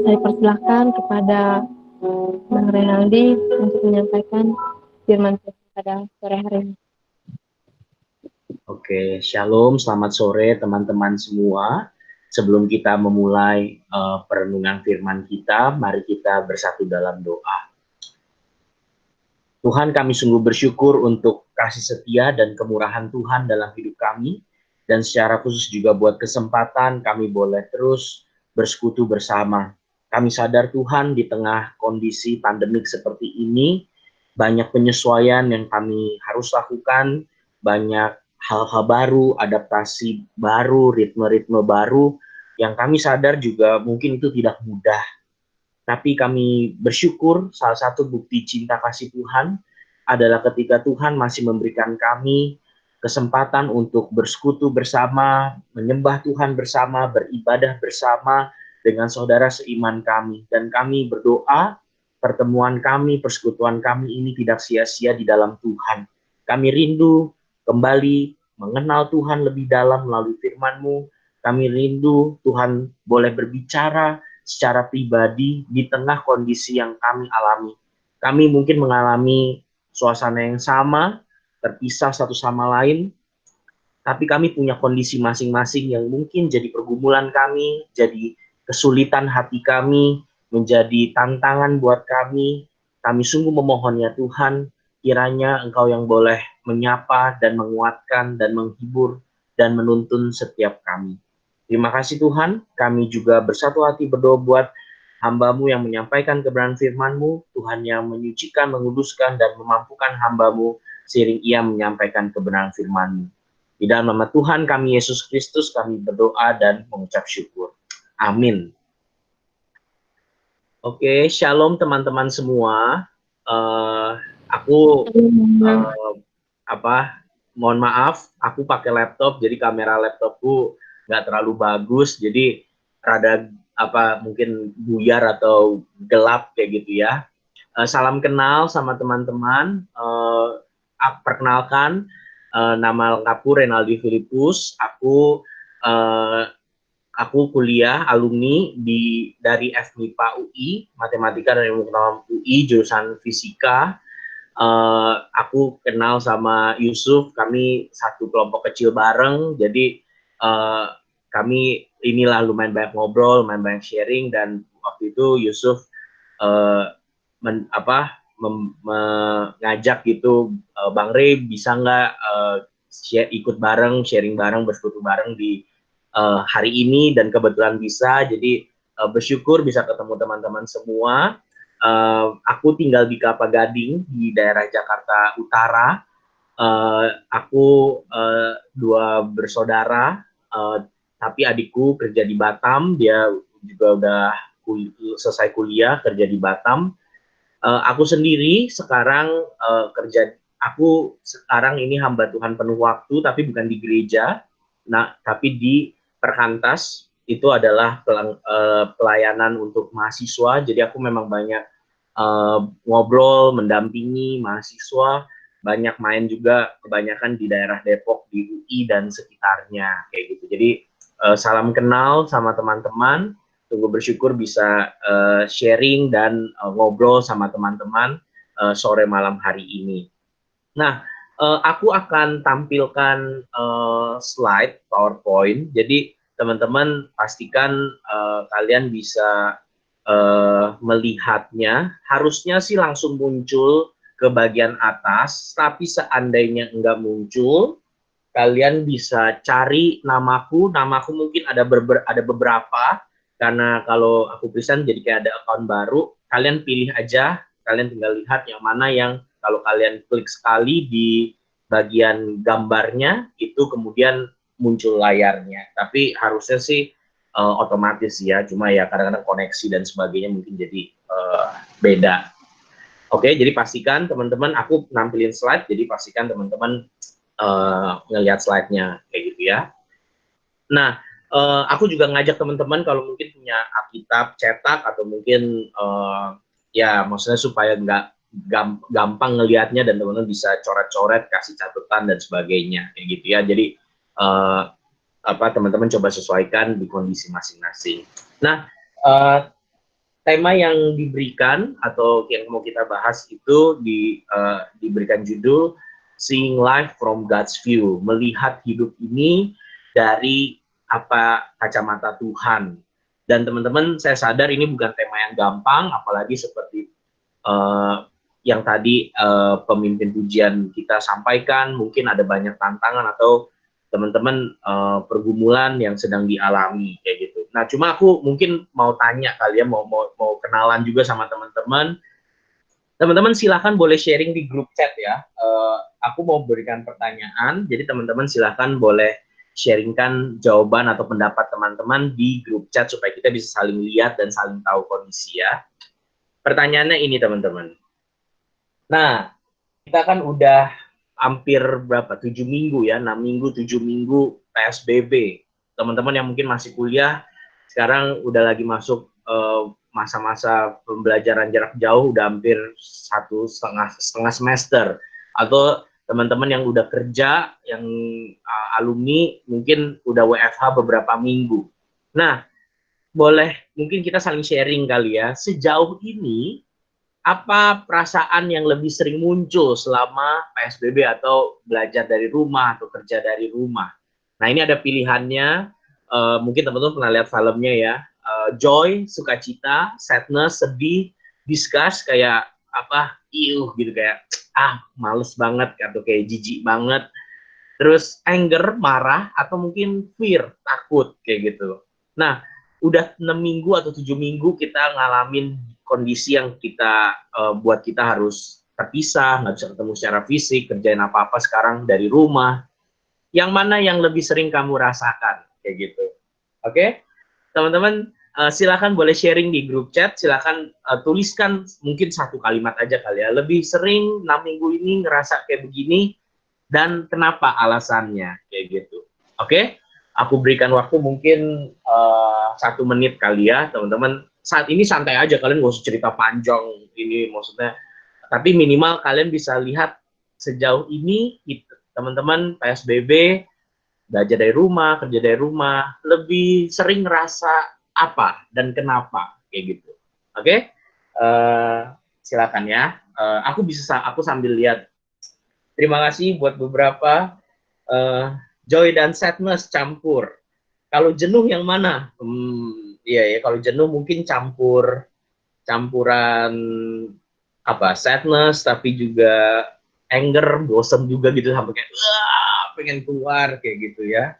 Saya persilahkan kepada Bang Renaldi untuk menyampaikan firman Tuhan pada sore hari ini. Oke, shalom, selamat sore teman-teman semua. Sebelum kita memulai perenungan firman kita, mari kita bersatu dalam doa. Tuhan, kami sungguh bersyukur untuk kasih setia dan kemurahan Tuhan dalam hidup kami, dan secara khusus juga buat kesempatan kami boleh terus bersekutu bersama. Kami sadar Tuhan, di tengah kondisi pandemik seperti ini, banyak penyesuaian yang kami harus lakukan, banyak hal-hal baru, adaptasi baru, ritme-ritme baru, yang kami sadar juga mungkin itu tidak mudah. Tapi kami bersyukur salah satu bukti cinta kasih Tuhan adalah ketika Tuhan masih memberikan kami kesempatan untuk bersekutu bersama, menyembah Tuhan bersama, beribadah bersama dengan saudara seiman kami. Dan kami berdoa pertemuan kami, persekutuan kami ini tidak sia-sia di dalam Tuhan. Kami rindu kembali mengenal Tuhan lebih dalam melalui firman-Mu. Kami rindu Tuhan boleh berbicara secara pribadi di tengah kondisi yang kami alami. Kami mungkin mengalami suasana yang sama, terpisah satu sama lain, tapi kami punya kondisi masing-masing yang mungkin jadi pergumulan kami, jadi kesulitan hati kami, menjadi tantangan buat kami. Kami sungguh memohon ya Tuhan, kiranya Engkau yang boleh menyapa dan menguatkan dan menghibur dan menuntun setiap kami. Terima kasih Tuhan, kami juga bersatu hati berdoa buat hamba-Mu yang menyampaikan kebenaran firman-Mu, Tuhan yang menyucikan, menguduskan, dan memampukan hamba-Mu seiring ia menyampaikan kebenaran firman-Mu. Di dalam nama Tuhan kami Yesus Kristus kami berdoa dan mengucap syukur. Amin. Oke, shalom teman-teman semua. Aku mohon maaf, aku pakai laptop, jadi kamera laptopku nggak terlalu bagus, jadi rada mungkin buyar atau gelap kayak gitu ya. Salam kenal sama teman-teman. Perkenalkan, nama lengkapku Renaldi Filipus. Aku kuliah alumni dari FMIPA UI, Matematika dan Ilmu Pengetahuan UI, jurusan Fisika. Aku kenal sama Yusuf, kami satu kelompok kecil bareng, jadi kami inilah lumayan banyak ngobrol, lumayan banyak sharing, dan waktu itu Yusuf mengajak gitu, Bang Rey bisa nggak ikut bareng, sharing bareng, bersekutu bareng di hari ini, dan kebetulan bisa, jadi bersyukur bisa ketemu teman-teman semua. Aku tinggal di Kelapa Gading di daerah Jakarta Utara. Aku dua bersaudara, tapi adikku kerja di Batam, dia juga udah selesai kuliah kerja di Batam. Aku sendiri sekarang aku sekarang ini hamba Tuhan penuh waktu, tapi bukan di gereja, tapi di Perkantas. Itu adalah pelayanan untuk mahasiswa, jadi aku memang banyak ngobrol, mendampingi mahasiswa, banyak main juga, kebanyakan di daerah Depok, di UI dan sekitarnya kayak gitu. Jadi salam kenal sama teman-teman, tunggu bersyukur bisa sharing dan ngobrol sama teman-teman sore malam hari ini. Nah, aku akan tampilkan slide PowerPoint, jadi teman-teman pastikan kalian bisa melihatnya. Harusnya sih langsung muncul ke bagian atas, tapi seandainya enggak muncul, kalian bisa cari namaku mungkin ada beberapa, karena kalau aku present jadi kayak ada account baru, kalian pilih aja, kalian tinggal lihat yang mana yang kalau kalian klik sekali di bagian gambarnya, itu kemudian muncul layarnya. Tapi harusnya sih otomatis ya, cuma ya kadang-kadang koneksi dan sebagainya mungkin jadi beda. Oke, jadi pastikan teman-teman, aku nampilin slide, jadi pastikan teman-teman ngelihat slide-nya kayak gitu ya. Nah, aku juga ngajak teman-teman kalau mungkin punya Alkitab cetak atau mungkin ya maksudnya supaya nggak gampang ngelihatnya dan teman-teman bisa coret-coret, kasih catatan dan sebagainya kayak gitu ya. Jadi teman-teman coba sesuaikan di kondisi masing-masing. Nah, uh, tema yang diberikan atau yang mau kita bahas itu diberikan judul Seeing Life from God's View, melihat hidup ini dari kacamata Tuhan. Dan teman-teman, saya sadar ini bukan tema yang gampang, apalagi seperti yang tadi pemimpin pujian kita sampaikan, mungkin ada banyak tantangan atau teman-teman pergumulan yang sedang dialami kayak gitu. Nah, cuma aku mungkin mau tanya kali ya, mau kenalan juga sama teman-teman. Teman-teman silahkan boleh sharing di grup chat ya. Aku mau berikan pertanyaan, jadi teman-teman silahkan boleh sharingkan jawaban atau pendapat teman-teman di grup chat supaya kita bisa saling lihat dan saling tahu kondisi ya. Pertanyaannya ini teman-teman. Nah, kita kan udah hampir berapa? 7 minggu ya, 6 minggu, 7 minggu PSBB. Teman-teman yang mungkin masih kuliah, sekarang udah lagi masuk masa-masa pembelajaran jarak jauh, udah hampir setengah semester. Atau teman-teman yang udah kerja, yang alumni, mungkin udah WFH beberapa minggu. Nah, boleh mungkin kita saling sharing kali ya, sejauh ini apa perasaan yang lebih sering muncul selama PSBB atau belajar dari rumah atau kerja dari rumah? Nah, ini ada pilihannya. Mungkin teman-teman pernah lihat filmnya ya. Joy, sukacita, sadness, sedih, disgust, kayak gitu kayak males banget atau kayak jijik banget. Terus anger, marah, atau mungkin fear, takut kayak gitu. Nah, udah 6 minggu atau 7 minggu kita ngalamin kondisi yang buat kita harus terpisah, nggak bisa ketemu secara fisik, kerjain apa-apa sekarang dari rumah. Yang mana yang lebih sering kamu rasakan kayak gitu. Oke, teman-teman, silakan boleh sharing di grup chat, silakan tuliskan mungkin satu kalimat aja kali ya. Lebih sering 6 minggu ini ngerasa kayak begini, dan kenapa alasannya kayak gitu. Oke, aku berikan waktu mungkin 1 menit kali ya teman-teman. Saat ini santai aja, kalian gak usah cerita panjang ini maksudnya, tapi minimal kalian bisa lihat sejauh ini teman-teman PSBB, belajar dari rumah, kerja dari rumah, lebih sering ngerasa apa dan kenapa kayak gitu. Oke, silakan ya. Aku sambil lihat. Terima kasih buat beberapa joy dan sadness campur. Kalau jenuh yang mana? Iya ya, kalau jenuh mungkin campuran sadness tapi juga anger, bosen juga gitu sampai kayak pengen keluar kayak gitu ya.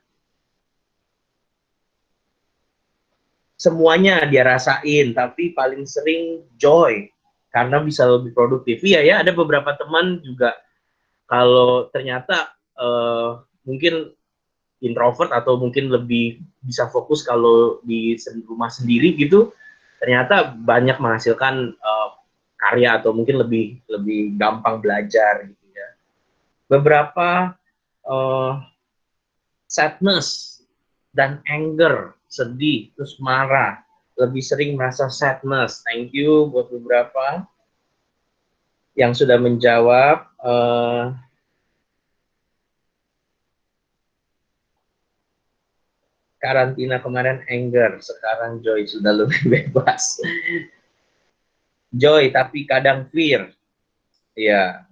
Semuanya dia rasain, tapi paling sering joy karena bisa lebih produktif. Iya ya, ada beberapa teman juga kalau ternyata mungkin introvert atau mungkin lebih bisa fokus kalau di rumah sendiri gitu, ternyata banyak menghasilkan karya atau mungkin lebih lebih gampang belajar gitu ya. Beberapa sadness dan anger, sedih, terus marah, lebih sering merasa sadness. Thank you buat beberapa yang sudah menjawab. Karantina kemarin anger, sekarang joy sudah lebih bebas. Joy tapi kadang fear. Iya,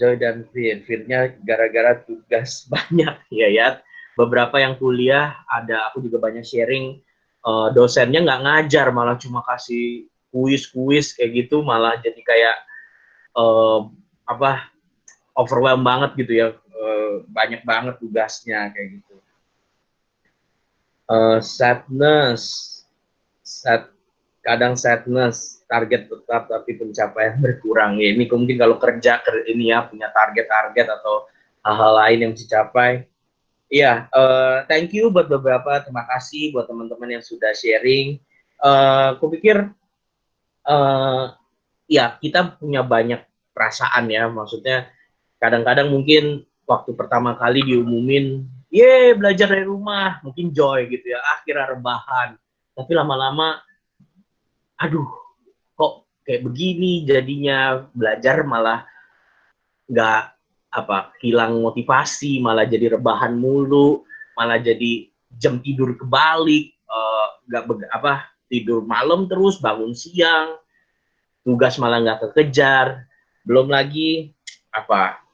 joy dan fear. Fear-nya gara-gara tugas banyak ya ya. Beberapa yang kuliah ada, aku juga banyak sharing, dosennya nggak ngajar, malah cuma kasih kuis-kuis kayak gitu, malah jadi kayak uh, apa overwhelm banget gitu ya, banyak banget tugasnya kayak gitu. Sadness, kadang sadness, target tetap tapi pencapaian berkurang. Ya, ini mungkin kalau kerja ini ya punya target-target atau hal-hal lain yang dicapai. Iya, thank you buat beberapa, terima kasih buat teman-teman yang sudah sharing. Aku pikir ya kita punya banyak perasaan ya, maksudnya kadang-kadang mungkin waktu pertama kali diumumin, belajar dari rumah, mungkin joy gitu ya, akhirnya rebahan. Tapi lama-lama, aduh, kok kayak begini jadinya, belajar malah nggak hilang motivasi, malah jadi rebahan mulu, malah jadi jam tidur kebalik, tidur malam terus, bangun siang, tugas malah nggak kekejar. Belum lagi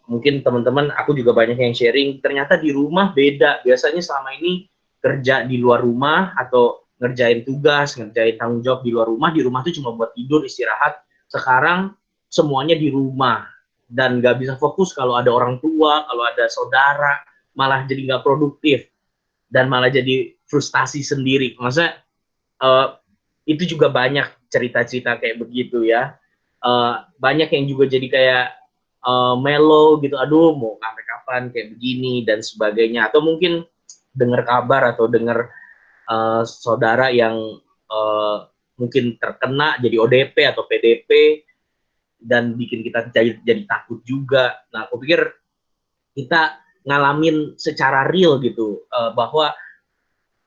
mungkin teman-teman, aku juga banyak yang sharing, ternyata di rumah beda. Biasanya selama ini kerja di luar rumah atau ngerjain tugas, ngerjain tanggung jawab di rumah tuh cuma buat tidur, istirahat. Sekarang semuanya di rumah dan nggak bisa fokus kalau ada orang tua, kalau ada saudara, malah jadi nggak produktif dan malah jadi frustasi sendiri. Maksudnya itu juga banyak cerita-cerita kayak begitu ya. Banyak yang juga jadi kayak mellow gitu, aduh mau sampai kapan kayak begini dan sebagainya. Atau mungkin dengar kabar atau dengar saudara yang mungkin terkena jadi ODP atau PDP dan bikin kita jadi takut juga. Nah, aku pikir kita ngalamin secara real gitu, bahwa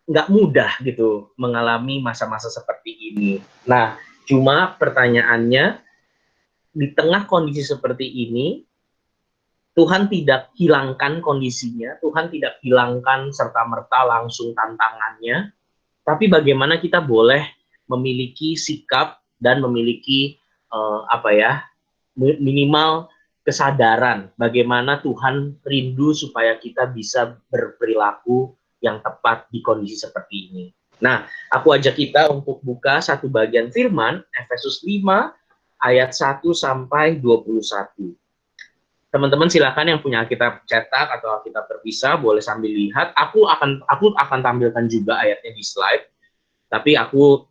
nggak mudah gitu mengalami masa-masa seperti ini. Nah, cuma pertanyaannya, di tengah kondisi seperti ini, Tuhan tidak hilangkan kondisinya, Tuhan tidak hilangkan serta-merta langsung tantangannya, tapi bagaimana kita boleh memiliki sikap dan memiliki minimal kesadaran bagaimana Tuhan rindu supaya kita bisa berperilaku yang tepat di kondisi seperti ini. Nah, aku ajak kita untuk buka satu bagian firman, Efesus 5 ayat 1 sampai 21. Teman-teman silakan yang punya Alkitab cetak atau Alkitab terpisah boleh sambil lihat. Aku akan tampilkan juga ayatnya di slide, tapi aku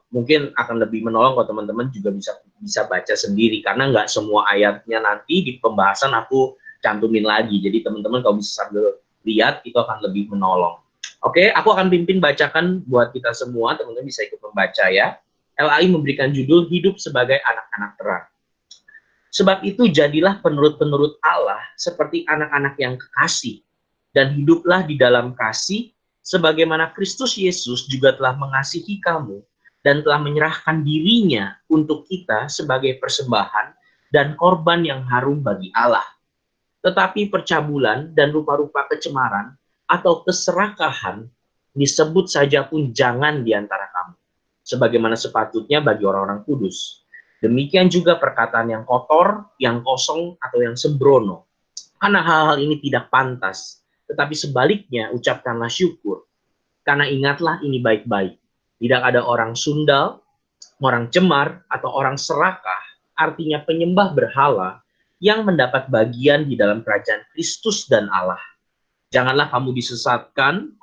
mungkin akan lebih menolong kalau teman-teman juga bisa baca sendiri, karena nggak semua ayatnya nanti di pembahasan aku cantumin lagi. Jadi teman-teman kalau bisa sambil lihat itu akan lebih menolong. Oke, aku akan pimpin bacakan buat kita semua, teman-teman bisa ikut membaca ya. LAI memberikan judul Hidup sebagai Anak-anak Terang. Sebab itu jadilah penurut-penurut Allah seperti anak-anak yang kekasih, dan hiduplah di dalam kasih, sebagaimana Kristus Yesus juga telah mengasihi kamu, dan telah menyerahkan dirinya untuk kita sebagai persembahan dan korban yang harum bagi Allah. Tetapi percabulan dan rupa-rupa kecemaran atau keserakahan disebut saja pun jangan di antara kamu, sebagaimana sepatutnya bagi orang-orang kudus. Demikian juga perkataan yang kotor, yang kosong, atau yang sembrono. Karena hal-hal ini tidak pantas, tetapi sebaliknya ucapkanlah syukur. Karena ingatlah ini baik-baik. Tidak ada orang sundal, orang cemar, atau orang serakah, artinya penyembah berhala, yang mendapat bagian di dalam kerajaan Kristus dan Allah. Janganlah kamu disesatkan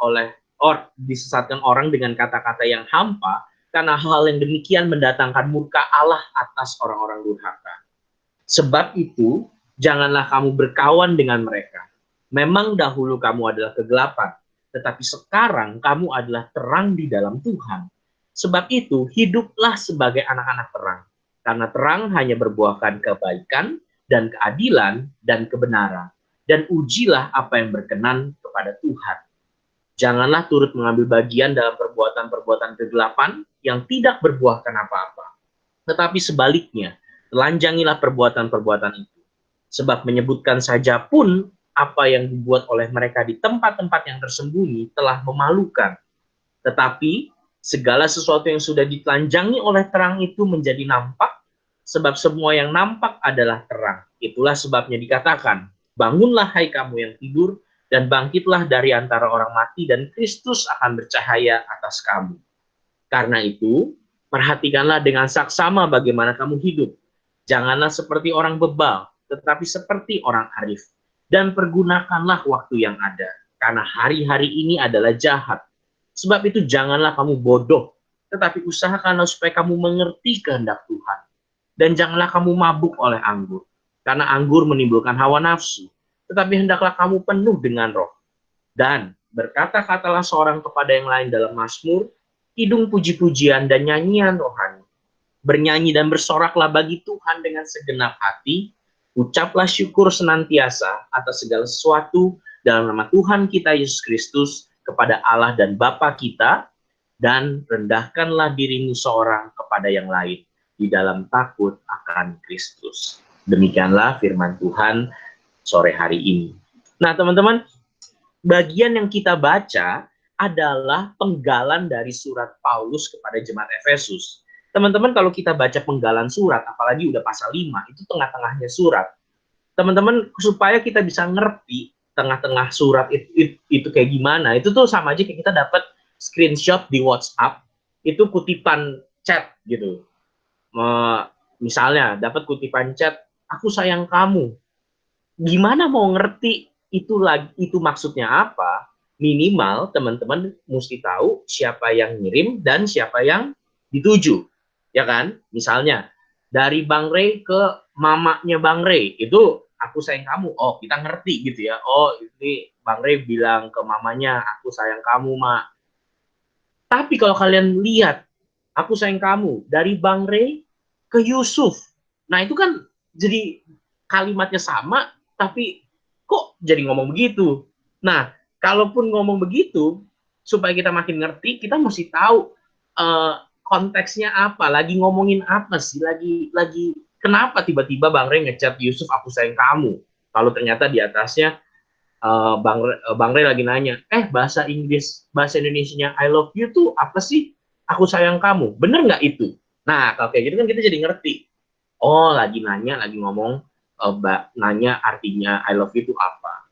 orang dengan kata-kata yang hampa, karena hal yang demikian mendatangkan murka Allah atas orang-orang durhaka. Sebab itu, janganlah kamu berkawan dengan mereka. Memang dahulu kamu adalah kegelapan, tetapi sekarang kamu adalah terang di dalam Tuhan. Sebab itu, hiduplah sebagai anak-anak terang. Karena terang hanya berbuahkan kebaikan dan keadilan dan kebenaran. Dan ujilah apa yang berkenan kepada Tuhan. Janganlah turut mengambil bagian dalam perbuatan-perbuatan kegelapan yang tidak berbuahkan apa-apa. Tetapi sebaliknya, telanjangilah perbuatan-perbuatan itu. Sebab menyebutkan saja pun apa yang dibuat oleh mereka di tempat-tempat yang tersembunyi telah memalukan. Tetapi segala sesuatu yang sudah ditelanjangi oleh terang itu menjadi nampak, sebab semua yang nampak adalah terang. Itulah sebabnya dikatakan, bangunlah hai kamu yang tidur, dan bangkitlah dari antara orang mati, dan Kristus akan bercahaya atas kamu. Karena itu, perhatikanlah dengan saksama bagaimana kamu hidup. Janganlah seperti orang bebal, tetapi seperti orang arif. Dan pergunakanlah waktu yang ada, karena hari-hari ini adalah jahat. Sebab itu janganlah kamu bodoh, tetapi usahakanlah supaya kamu mengerti kehendak Tuhan. Dan janganlah kamu mabuk oleh anggur, karena anggur menimbulkan hawa nafsu. Tetapi hendaklah kamu penuh dengan roh. Dan berkata-katalah seorang kepada yang lain dalam Mazmur, hidung puji-pujian dan nyanyian rohani. Bernyanyi dan bersoraklah bagi Tuhan dengan segenap hati. Ucaplah syukur senantiasa atas segala sesuatu dalam nama Tuhan kita Yesus Kristus kepada Allah dan Bapa kita, dan rendahkanlah dirimu seorang kepada yang lain di dalam takut akan Kristus. Demikianlah firman Tuhan. sore hari ini. Nah, teman-teman, bagian yang kita baca adalah penggalan dari surat Paulus kepada jemaat Efesus. Teman-teman, kalau kita baca penggalan surat, apalagi udah pasal 5, itu tengah-tengahnya surat. Teman-teman, supaya kita bisa ngerti tengah-tengah surat itu kayak gimana, itu tuh sama aja kayak kita dapat screenshot di WhatsApp, itu kutipan chat gitu. Misalnya, dapat kutipan chat, aku sayang kamu. Gimana mau ngerti itu maksudnya apa? Minimal teman-teman mesti tahu siapa yang ngirim dan siapa yang dituju, ya kan? Misalnya dari Bang Rey ke mamanya Bang Rey, itu aku sayang kamu. Oh, kita ngerti gitu ya. Oh, ini Bang Rey bilang ke mamanya, aku sayang kamu, Mak. Tapi kalau kalian lihat, aku sayang kamu dari Bang Rey ke Yusuf. Nah, itu kan jadi kalimatnya sama, tapi kok jadi ngomong begitu? Nah, kalaupun ngomong begitu, supaya kita makin ngerti, kita mesti tahu konteksnya apa, lagi ngomongin apa sih, lagi kenapa tiba-tiba Bang Rey ngechat Yusuf, aku sayang kamu. Kalau ternyata di atasnya Bang Rey lagi nanya, bahasa Inggris, bahasa Indonesianya I love you tuh apa sih? Aku sayang kamu. Bener nggak itu? Nah, kalau kayak gitu kan kita jadi ngerti. Oh, lagi nanya, lagi ngomong, nanya artinya I love you itu apa.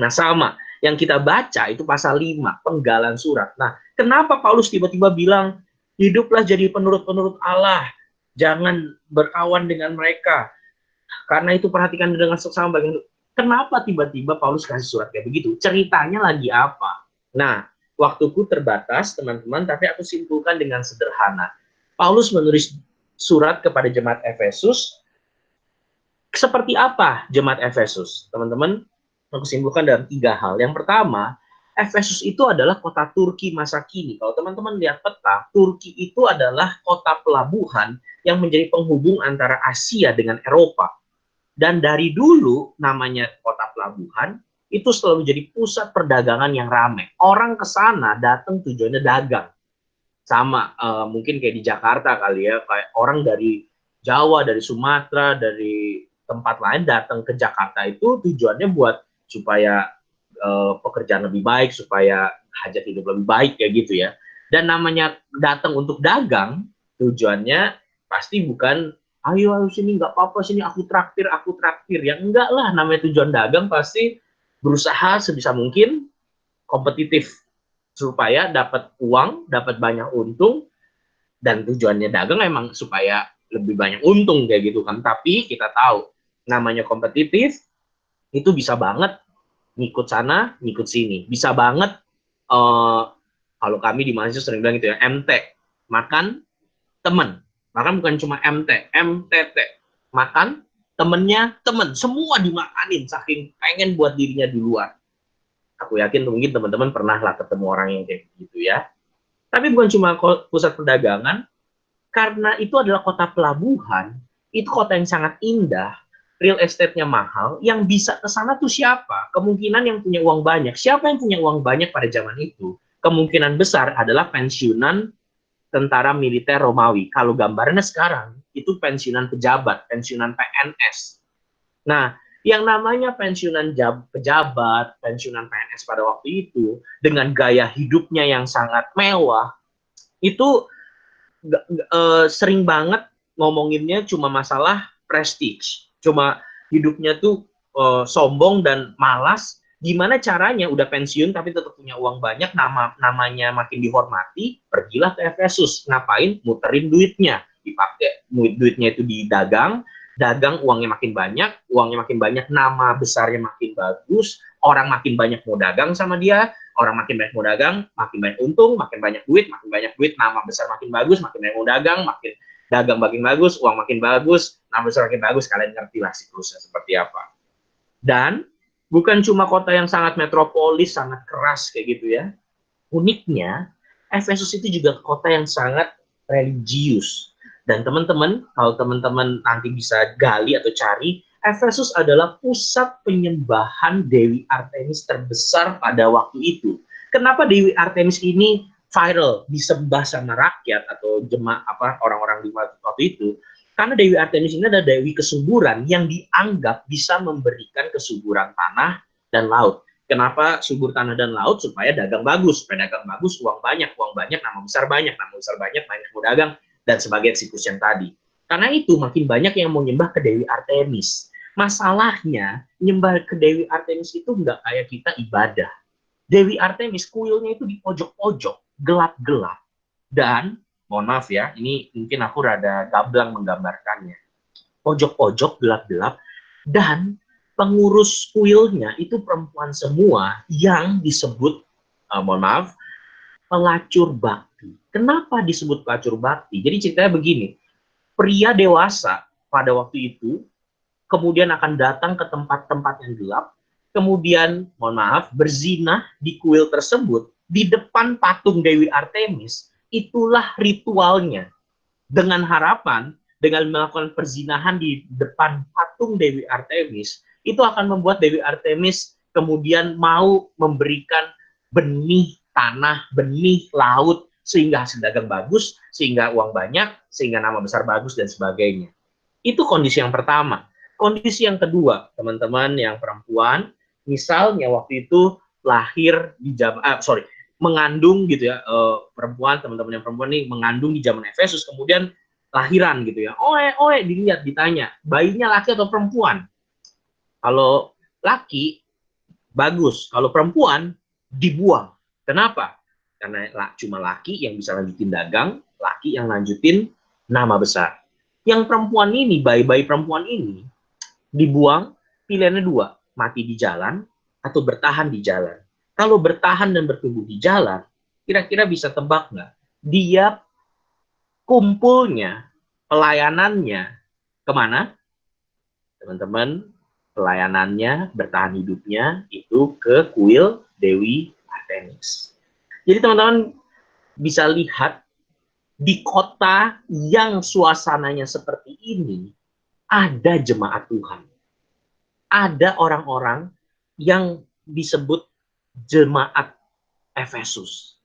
Nah, sama. Yang kita baca itu pasal 5, penggalan surat. Nah, kenapa Paulus tiba-tiba bilang, hiduplah jadi penurut-penurut Allah. Jangan berkawan dengan mereka. Karena itu perhatikan dengan seksama bagian. Kenapa tiba-tiba Paulus kasih surat kayak begitu? Ceritanya lagi apa? Nah, waktuku terbatas, teman-teman, tapi aku simpulkan dengan sederhana. Paulus menulis surat kepada jemaat Efesus. Seperti apa jemaat Efesus? Teman-teman, aku simpulkan dalam 3 hal. Yang pertama, Efesus itu adalah kota Turki masa kini. Kalau teman-teman lihat peta, Turki itu adalah kota pelabuhan yang menjadi penghubung antara Asia dengan Eropa. Dan dari dulu namanya kota pelabuhan itu selalu jadi pusat perdagangan yang ramai. Orang ke sana datang tujuannya dagang. Sama mungkin kayak di Jakarta kali ya, kayak orang dari Jawa, dari Sumatera, dari tempat lain datang ke Jakarta itu tujuannya buat supaya pekerjaan lebih baik, supaya hajat hidup lebih baik kayak gitu ya. Dan namanya datang untuk dagang, tujuannya pasti bukan ayo sini nggak apa-apa sini aku traktir ya enggak lah, namanya tujuan dagang pasti berusaha sebisa mungkin kompetitif supaya dapat uang, dapat banyak untung, dan tujuannya dagang emang supaya lebih banyak untung kayak gitu kan. Tapi kita tahu namanya kompetitif itu bisa banget ngikut sana, ngikut sini. Bisa banget kalau kami di mahasiswa sering bilang gitu ya, MT, makan temen. Makan bukan cuma MT, MTT. Makan temennya temen. Semua dimakanin saking pengen buat dirinya di luar. Aku yakin mungkin teman-teman pernah lah ketemu orang yang kayak gitu ya. Tapi bukan cuma pusat perdagangan, karena itu adalah kota pelabuhan, itu kota yang sangat indah, real estate-nya mahal, yang bisa ke sana tuh siapa? Kemungkinan yang punya uang banyak. Siapa yang punya uang banyak pada zaman itu? Kemungkinan besar adalah pensiunan tentara militer Romawi. Kalau gambarnya sekarang, itu pensiunan pejabat, pensiunan PNS. Nah, yang namanya pensiunan pejabat, pensiunan PNS pada waktu itu, dengan gaya hidupnya yang sangat mewah, itu sering banget ngomonginnya cuma masalah prestige. Cuma hidupnya tuh sombong dan malas. Gimana caranya udah pensiun tapi tetap punya uang banyak, namanya makin dihormati, pergilah ke Efesus. Ngapain? Muterin duitnya. Dipakai duitnya itu didagang, dagang uangnya makin banyak, nama besarnya makin bagus, orang makin banyak mau dagang sama dia, orang makin banyak mau dagang, makin banyak untung, makin banyak duit, nama besar makin bagus, makin banyak mau dagang, makin dagang makin bagus, uang makin bagus, nama besar makin bagus, kalian ngerti lah siklusnya seperti apa. Dan bukan cuma kota yang sangat metropolis, sangat keras kayak gitu ya. Uniknya, Efesus itu juga kota yang sangat religius. Dan teman-teman, kalau teman-teman nanti bisa gali atau cari, Efesus adalah pusat penyembahan Dewi Artemis terbesar pada waktu itu. Kenapa Dewi Artemis ini viral, disembah sama rakyat atau orang-orang di waktu itu? Karena Dewi Artemis ini adalah Dewi kesuburan yang dianggap bisa memberikan kesuburan tanah dan laut. Kenapa subur tanah dan laut? Supaya dagang bagus. Supaya dagang bagus, uang banyak, nama besar banyak, banyak mau dagang, dan sebagai siklus yang tadi. Karena itu makin banyak yang mau nyembah ke Dewi Artemis. Masalahnya, nyembah ke Dewi Artemis itu nggak kayak kita ibadah. Dewi Artemis, kuilnya itu di pojok-pojok, gelap-gelap. Dan, mohon maaf ya, ini mungkin aku rada gamblang menggambarkannya. Pojok-pojok, gelap-gelap, dan pengurus kuilnya itu perempuan semua yang disebut, mohon maaf, pelacur bakti. Kenapa disebut pelacur bakti? Jadi ceritanya begini, pria dewasa pada waktu itu kemudian akan datang ke tempat-tempat yang gelap, kemudian, mohon maaf, berzinah di kuil tersebut, di depan patung Dewi Artemis, itulah ritualnya. Dengan harapan, dengan melakukan perzinahan di depan patung Dewi Artemis, itu akan membuat Dewi Artemis kemudian mau memberikan benih tanah, benih laut, sehingga hasil dagang bagus, sehingga uang banyak, sehingga nama besar bagus, dan sebagainya. Itu kondisi yang pertama. Kondisi yang kedua, teman-teman yang perempuan, misalnya waktu itu lahir di mengandung gitu ya, perempuan, teman-teman yang perempuan nih mengandung di zaman Efesus, kemudian lahiran gitu ya. Dilihat, ditanya, bayinya laki atau perempuan? Kalau laki, bagus. Kalau perempuan, dibuang. Kenapa? Karena cuma laki yang bisa lanjutin dagang, laki yang lanjutin nama besar. Yang perempuan ini, bayi-bayi perempuan ini, dibuang, pilihannya dua, mati di jalan atau bertahan di jalan. Kalau bertahan dan bertumbuh di jalan, kira-kira bisa tebak nggak? Dia kumpulnya, pelayanannya kemana? Teman-teman, pelayanannya, bertahan hidupnya itu ke kuil Dewi Artemis. Jadi teman-teman bisa lihat di kota yang suasananya seperti ini, ada jemaat Tuhan. Ada orang-orang yang disebut jemaat Efesus.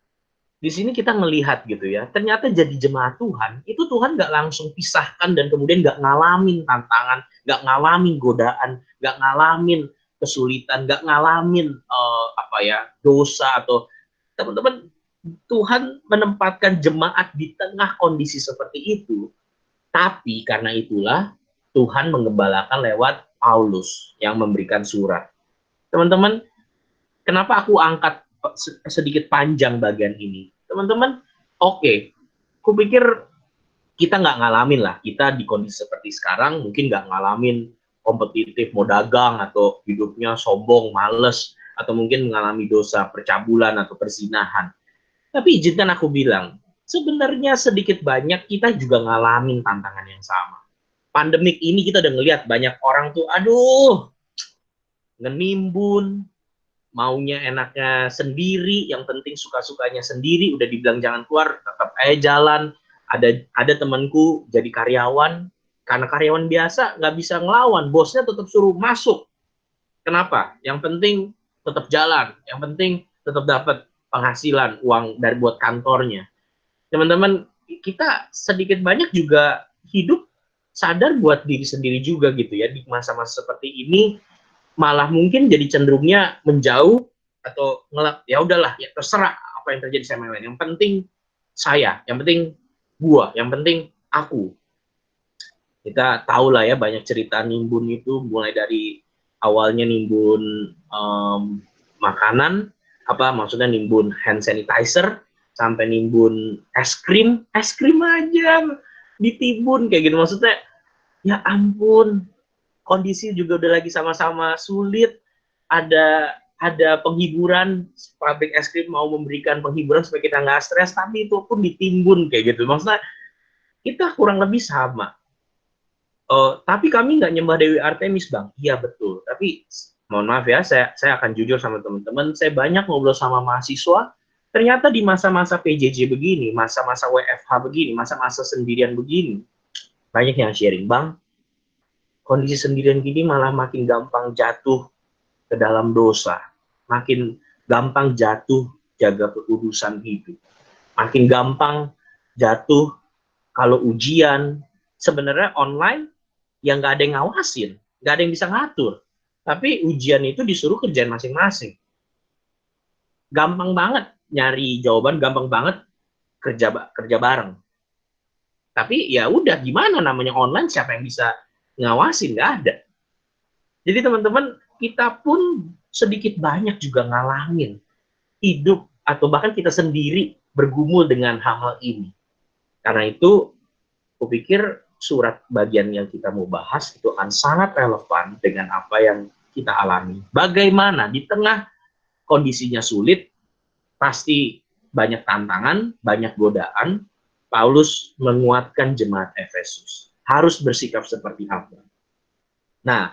Di sini kita melihat gitu ya, ternyata jadi jemaat Tuhan, itu Tuhan nggak langsung pisahkan dan kemudian nggak ngalamin tantangan, nggak ngalamin godaan, nggak ngalamin kesulitan, nggak ngalamin dosa atau teman-teman, Tuhan menempatkan jemaat di tengah kondisi seperti itu. Tapi karena itulah Tuhan mengembalakan lewat Paulus yang memberikan surat. Teman-teman, kenapa aku angkat sedikit panjang bagian ini? Teman-teman, oke, aku pikir kita nggak ngalamin lah. Kita di kondisi seperti sekarang mungkin nggak ngalamin kompetitif, mau dagang, atau hidupnya sombong, males, atau mungkin mengalami dosa percabulan atau perzinahan. Tapi izinkan aku bilang, sebenarnya sedikit banyak kita juga ngalamin tantangan yang sama. Pandemik ini kita udah ngelihat banyak orang tuh, aduh, ngenimbun, maunya enaknya sendiri, yang penting suka-sukanya sendiri, udah dibilang jangan keluar, tetap aja jalan. Ada temanku jadi karyawan, karena karyawan biasa nggak bisa ngelawan, bosnya tetap suruh masuk. Kenapa? Yang penting tetap jalan, yang penting tetap dapat penghasilan, uang dari buat kantornya. Teman-teman, kita sedikit banyak juga hidup sadar buat diri sendiri juga gitu ya, di masa-masa seperti ini malah mungkin jadi cenderungnya menjauh atau ya udahlah, ya terserah apa yang terjadi sama yang lain. Yang penting saya, yang penting gua, yang penting aku. Kita tahu lah ya, banyak cerita nimbun itu, mulai dari awalnya nimbun makanan, maksudnya nimbun hand sanitizer, sampai nimbun es krim aja ditimbun kayak gitu. Maksudnya ya ampun, kondisi juga udah lagi sama-sama sulit, ada penghiburan, pabrik es krim mau memberikan penghiburan supaya kita nggak stres, tapi itu pun ditimbun kayak gitu. Maksudnya kita kurang lebih sama. Tapi kami nggak nyembah Dewi Artemis, Bang. Iya betul, tapi mohon maaf ya, saya akan jujur sama teman-teman, saya banyak ngobrol sama mahasiswa, ternyata di masa-masa PJJ begini, masa-masa WFH begini, masa-masa sendirian begini, banyak yang sharing, Bang, kondisi sendirian gini malah makin gampang jatuh ke dalam dosa, makin gampang jatuh jaga kekudusan hidup, makin gampang jatuh kalau ujian, sebenarnya online yang nggak ada yang ngawasin, nggak ada yang bisa ngatur. Tapi ujian itu disuruh kerjaan masing-masing. Gampang banget nyari jawaban, gampang banget kerja kerja bareng. Tapi ya udah, gimana, namanya online, siapa yang bisa ngawasin? Nggak ada. Jadi teman-teman, kita pun sedikit banyak juga ngalamin hidup atau bahkan kita sendiri bergumul dengan hal-hal ini. Karena itu, kupikir surat bagian yang kita mau bahas itu akan sangat relevan dengan apa yang kita alami. Bagaimana di tengah kondisinya sulit, pasti banyak tantangan, banyak godaan, Paulus menguatkan jemaat Efesus. Harus bersikap seperti apa? Nah,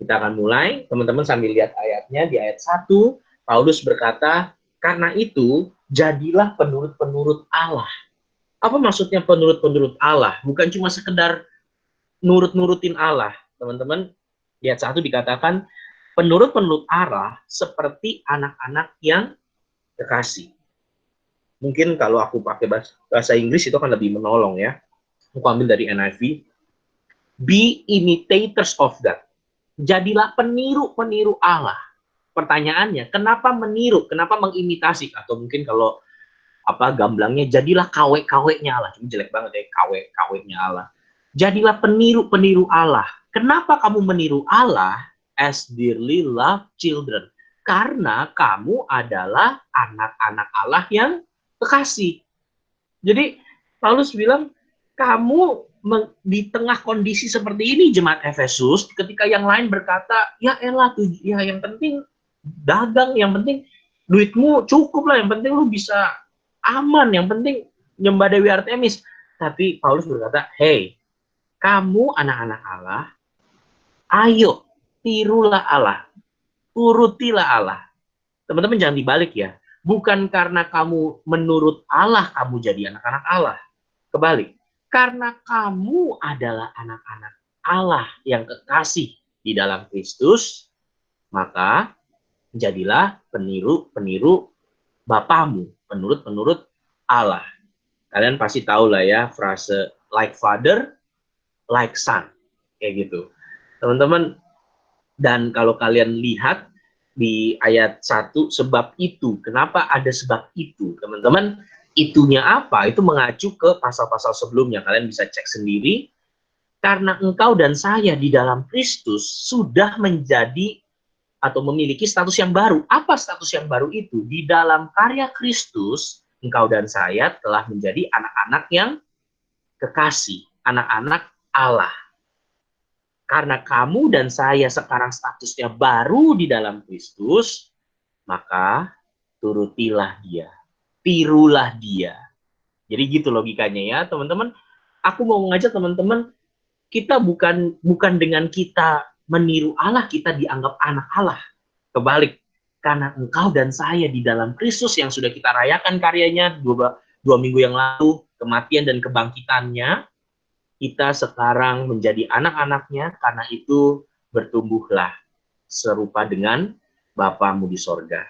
kita akan mulai, teman-teman sambil lihat ayatnya. Di ayat 1, Paulus berkata, karena itu, jadilah penurut-penurut Allah. Apa maksudnya penurut-penurut Allah? Bukan cuma sekedar nurut-nurutin Allah. Teman-teman, di ayat 1 dikatakan, penurut-penurut Allah seperti anak-anak yang kekasih. Mungkin kalau aku pakai bahasa Inggris itu akan lebih menolong ya. Aku ambil dari NIV. Be imitators of God. Jadilah peniru-peniru Allah. Pertanyaannya, kenapa meniru? Kenapa mengimitasi? Atau mungkin kalau gamblangnya, jadilah KW-KW-nya Allah. Ini jelek banget ya, KW-KW-nya Allah. Jadilah peniru-peniru Allah. Kenapa kamu meniru Allah? As dearly loved children. Karena kamu adalah anak-anak Allah yang kekasih. Jadi Paulus bilang, kamu di tengah kondisi seperti ini, jemaat Efesus, ketika yang lain berkata, ya elah, ya yang penting dagang, yang penting duitmu cukup lah, yang penting lu bisa aman, yang penting nyembah Dewi Artemis. Tapi Paulus berkata, hey, kamu anak-anak Allah, ayo tirulah Allah, turutilah Allah. Teman-teman jangan dibalik ya. Bukan karena kamu menurut Allah kamu jadi anak-anak Allah. Kebalik. Karena kamu adalah anak-anak Allah yang kekasih di dalam Kristus, maka jadilah peniru-peniru Bapamu, penurut-penurut Allah. Kalian pasti tahu lah ya frase like father, like son. Kayak gitu. Teman-teman, dan kalau kalian lihat di ayat 1, sebab itu. Kenapa ada sebab itu? Teman-teman, itunya apa? Itu mengacu ke pasal-pasal sebelumnya. Kalian bisa cek sendiri. Karena engkau dan saya di dalam Kristus sudah menjadi atau memiliki status yang baru. Apa status yang baru itu? Di dalam karya Kristus, engkau dan saya telah menjadi anak-anak yang kekasih, anak-anak Allah. Karena kamu dan saya sekarang statusnya baru di dalam Kristus, maka turutilah dia, tirulah dia. Jadi gitu logikanya ya, teman-teman. Aku mau mengajak teman-teman, kita bukan dengan kita meniru Allah, kita dianggap anak Allah. Kebalik, karena engkau dan saya di dalam Kristus yang sudah kita rayakan karyanya dua minggu yang lalu, kematian dan kebangkitannya, kita sekarang menjadi anak-anaknya, karena itu bertumbuhlah serupa dengan Bapamu di sorga.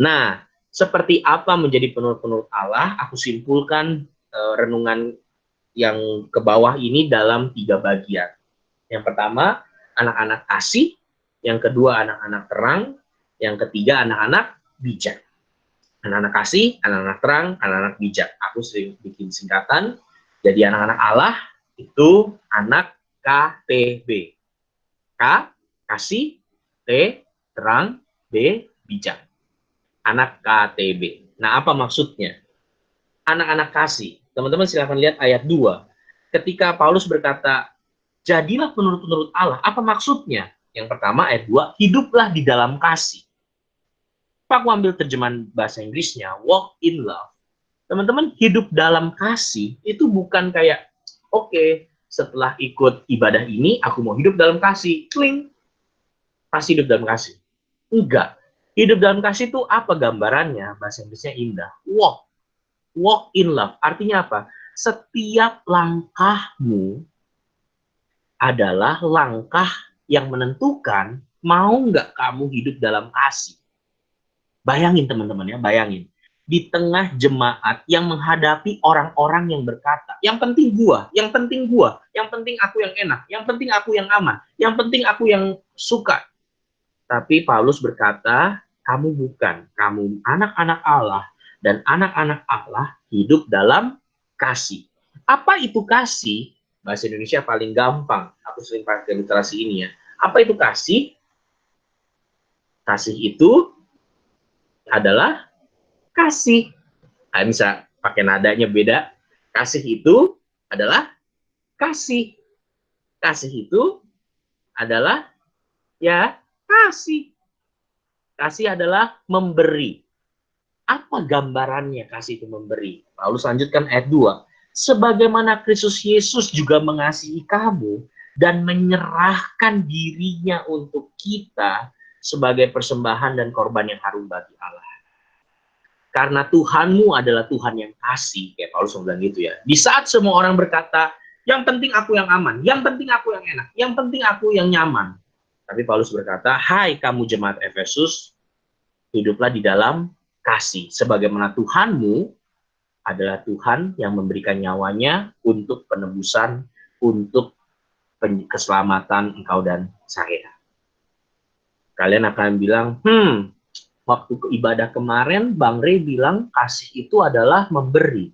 Nah, seperti apa menjadi penurut-penurut Allah? Aku simpulkan renungan yang ke bawah ini dalam 3 bagian. Yang pertama, anak-anak kasih. Yang kedua, anak-anak terang. Yang ketiga, anak-anak bijak. Anak-anak kasih, anak-anak terang, anak-anak bijak. Aku sering bikin singkatan. Jadi anak-anak Allah itu anak KTB. K, kasih. T, terang. B, bijak. Anak KTB. Nah, apa maksudnya? Anak-anak kasih. Teman-teman silahkan lihat ayat 2. Ketika Paulus berkata, jadilah penurut-penurut Allah. Apa maksudnya? Yang pertama, ayat 2, hiduplah di dalam kasih. Aku ambil terjemahan bahasa Inggrisnya, walk in love. Teman-teman, hidup dalam kasih itu bukan kayak, oke, setelah ikut ibadah ini, aku mau hidup dalam kasih. Kling. Pasti hidup dalam kasih. Enggak. Hidup dalam kasih itu apa gambarannya? Bahasa Inggrisnya indah. Walk. Walk in love. Artinya apa? Setiap langkahmu adalah langkah yang menentukan mau nggak kamu hidup dalam kasih. Bayangin teman-teman ya, bayangin. di tengah jemaat yang menghadapi orang-orang yang berkata, yang penting gua, yang penting gua, yang penting aku yang enak, yang penting aku yang aman, yang penting aku yang suka. Tapi Paulus berkata, kamu bukan, kamu anak-anak Allah, dan anak-anak Allah hidup dalam kasih. Apa itu kasih? Bahasa Indonesia paling gampang, aku sering pakai literasi ini ya. Apa itu kasih? Kasih itu adalah kasih. Nah, bisa pakai nadanya beda. Kasih itu adalah kasih. Kasih itu adalah ya kasih. Kasih adalah memberi. Apa gambarannya kasih itu memberi? Paulus lanjutkan ayat 2. Sebagaimana Kristus Yesus juga mengasihi kamu dan menyerahkan dirinya untuk kita sebagai persembahan dan korban yang harum bagi Allah. Karena Tuhanmu adalah Tuhan yang kasih, kayak Paulus bilang gitu ya. Di saat semua orang berkata, yang penting aku yang aman, yang penting aku yang enak, yang penting aku yang nyaman. Tapi Paulus berkata, hai kamu jemaat Efesus, hiduplah di dalam kasih. Sebagaimana Tuhanmu adalah Tuhan yang memberikan nyawanya untuk penebusan, untuk keselamatan engkau dan saya. Kalian akan bilang, waktu ke ibadah kemarin, Bang Rey bilang kasih itu adalah memberi.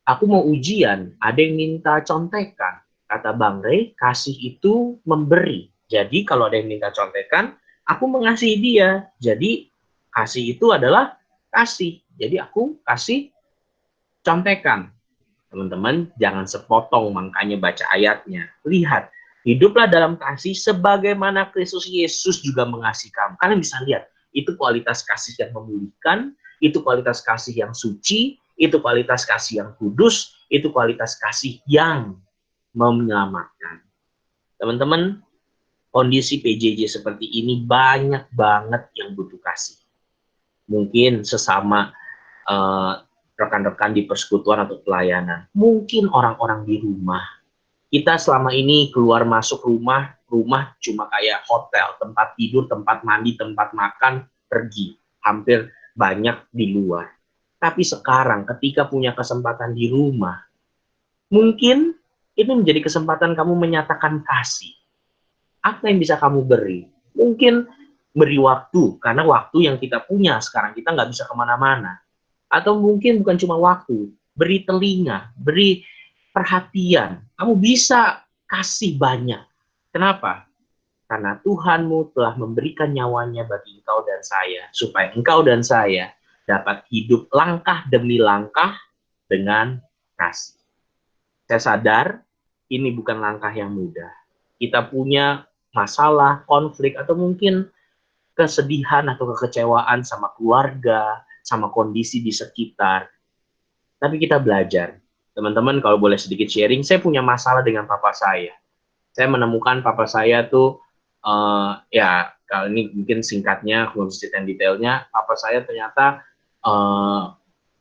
Aku mau ujian, ada yang minta contekan. Kata Bang Rey, kasih itu memberi. Jadi kalau ada yang minta contekan, aku mengasihi dia. Jadi kasih itu adalah kasih. Jadi aku kasih contekan. Teman-teman, jangan sepotong makanya baca ayatnya. Lihat, hiduplah dalam kasih sebagaimana Kristus Yesus juga mengasihi kamu. Kalian bisa lihat, itu kualitas kasih yang memulihkan, itu kualitas kasih yang suci, itu kualitas kasih yang kudus, itu kualitas kasih yang menyelamatkan. Teman-teman, kondisi PJJ seperti ini banyak banget yang butuh kasih. Mungkin sesama rekan-rekan di persekutuan atau pelayanan. Mungkin orang-orang di rumah. Kita selama ini keluar masuk rumah cuma kayak hotel, tempat tidur, tempat mandi, tempat makan, pergi. Hampir banyak di luar. Tapi sekarang ketika punya kesempatan di rumah, mungkin itu menjadi kesempatan kamu menyatakan kasih. Apa yang bisa kamu beri? Mungkin beri waktu, karena waktu yang kita punya sekarang, kita nggak bisa kemana-mana. Atau mungkin bukan cuma waktu, beri telinga, beri perhatian. Kamu bisa kasih banyak. Kenapa? Karena Tuhanmu telah memberikan nyawanya bagi engkau dan saya, supaya engkau dan saya dapat hidup langkah demi langkah dengan kasih. Saya sadar ini bukan langkah yang mudah. Kita punya masalah, konflik, atau mungkin kesedihan atau kekecewaan sama keluarga, sama kondisi di sekitar. Tapi kita belajar. Teman-teman, kalau boleh sedikit sharing, saya punya masalah dengan papa saya. Saya menemukan papa saya tuh, ya, kalau ini mungkin singkatnya, aku bisa ceritain detailnya, papa saya ternyata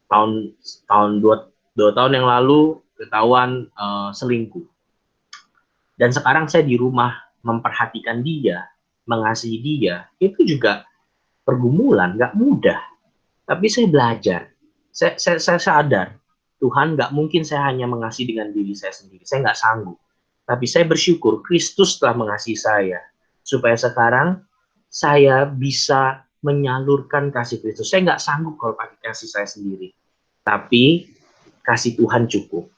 tahun 2 tahun yang lalu ketahuan selingkuh. Dan sekarang saya di rumah memperhatikan dia, mengasihi dia, itu juga pergumulan, nggak mudah. Tapi saya belajar, saya sadar, Tuhan nggak mungkin saya hanya mengasihi dengan diri saya sendiri, saya nggak sanggup. Tapi saya bersyukur, Kristus telah mengasihi saya, supaya sekarang saya bisa menyalurkan kasih Kristus. Saya nggak sanggup kalau pakai kasih saya sendiri. Tapi kasih Tuhan cukup.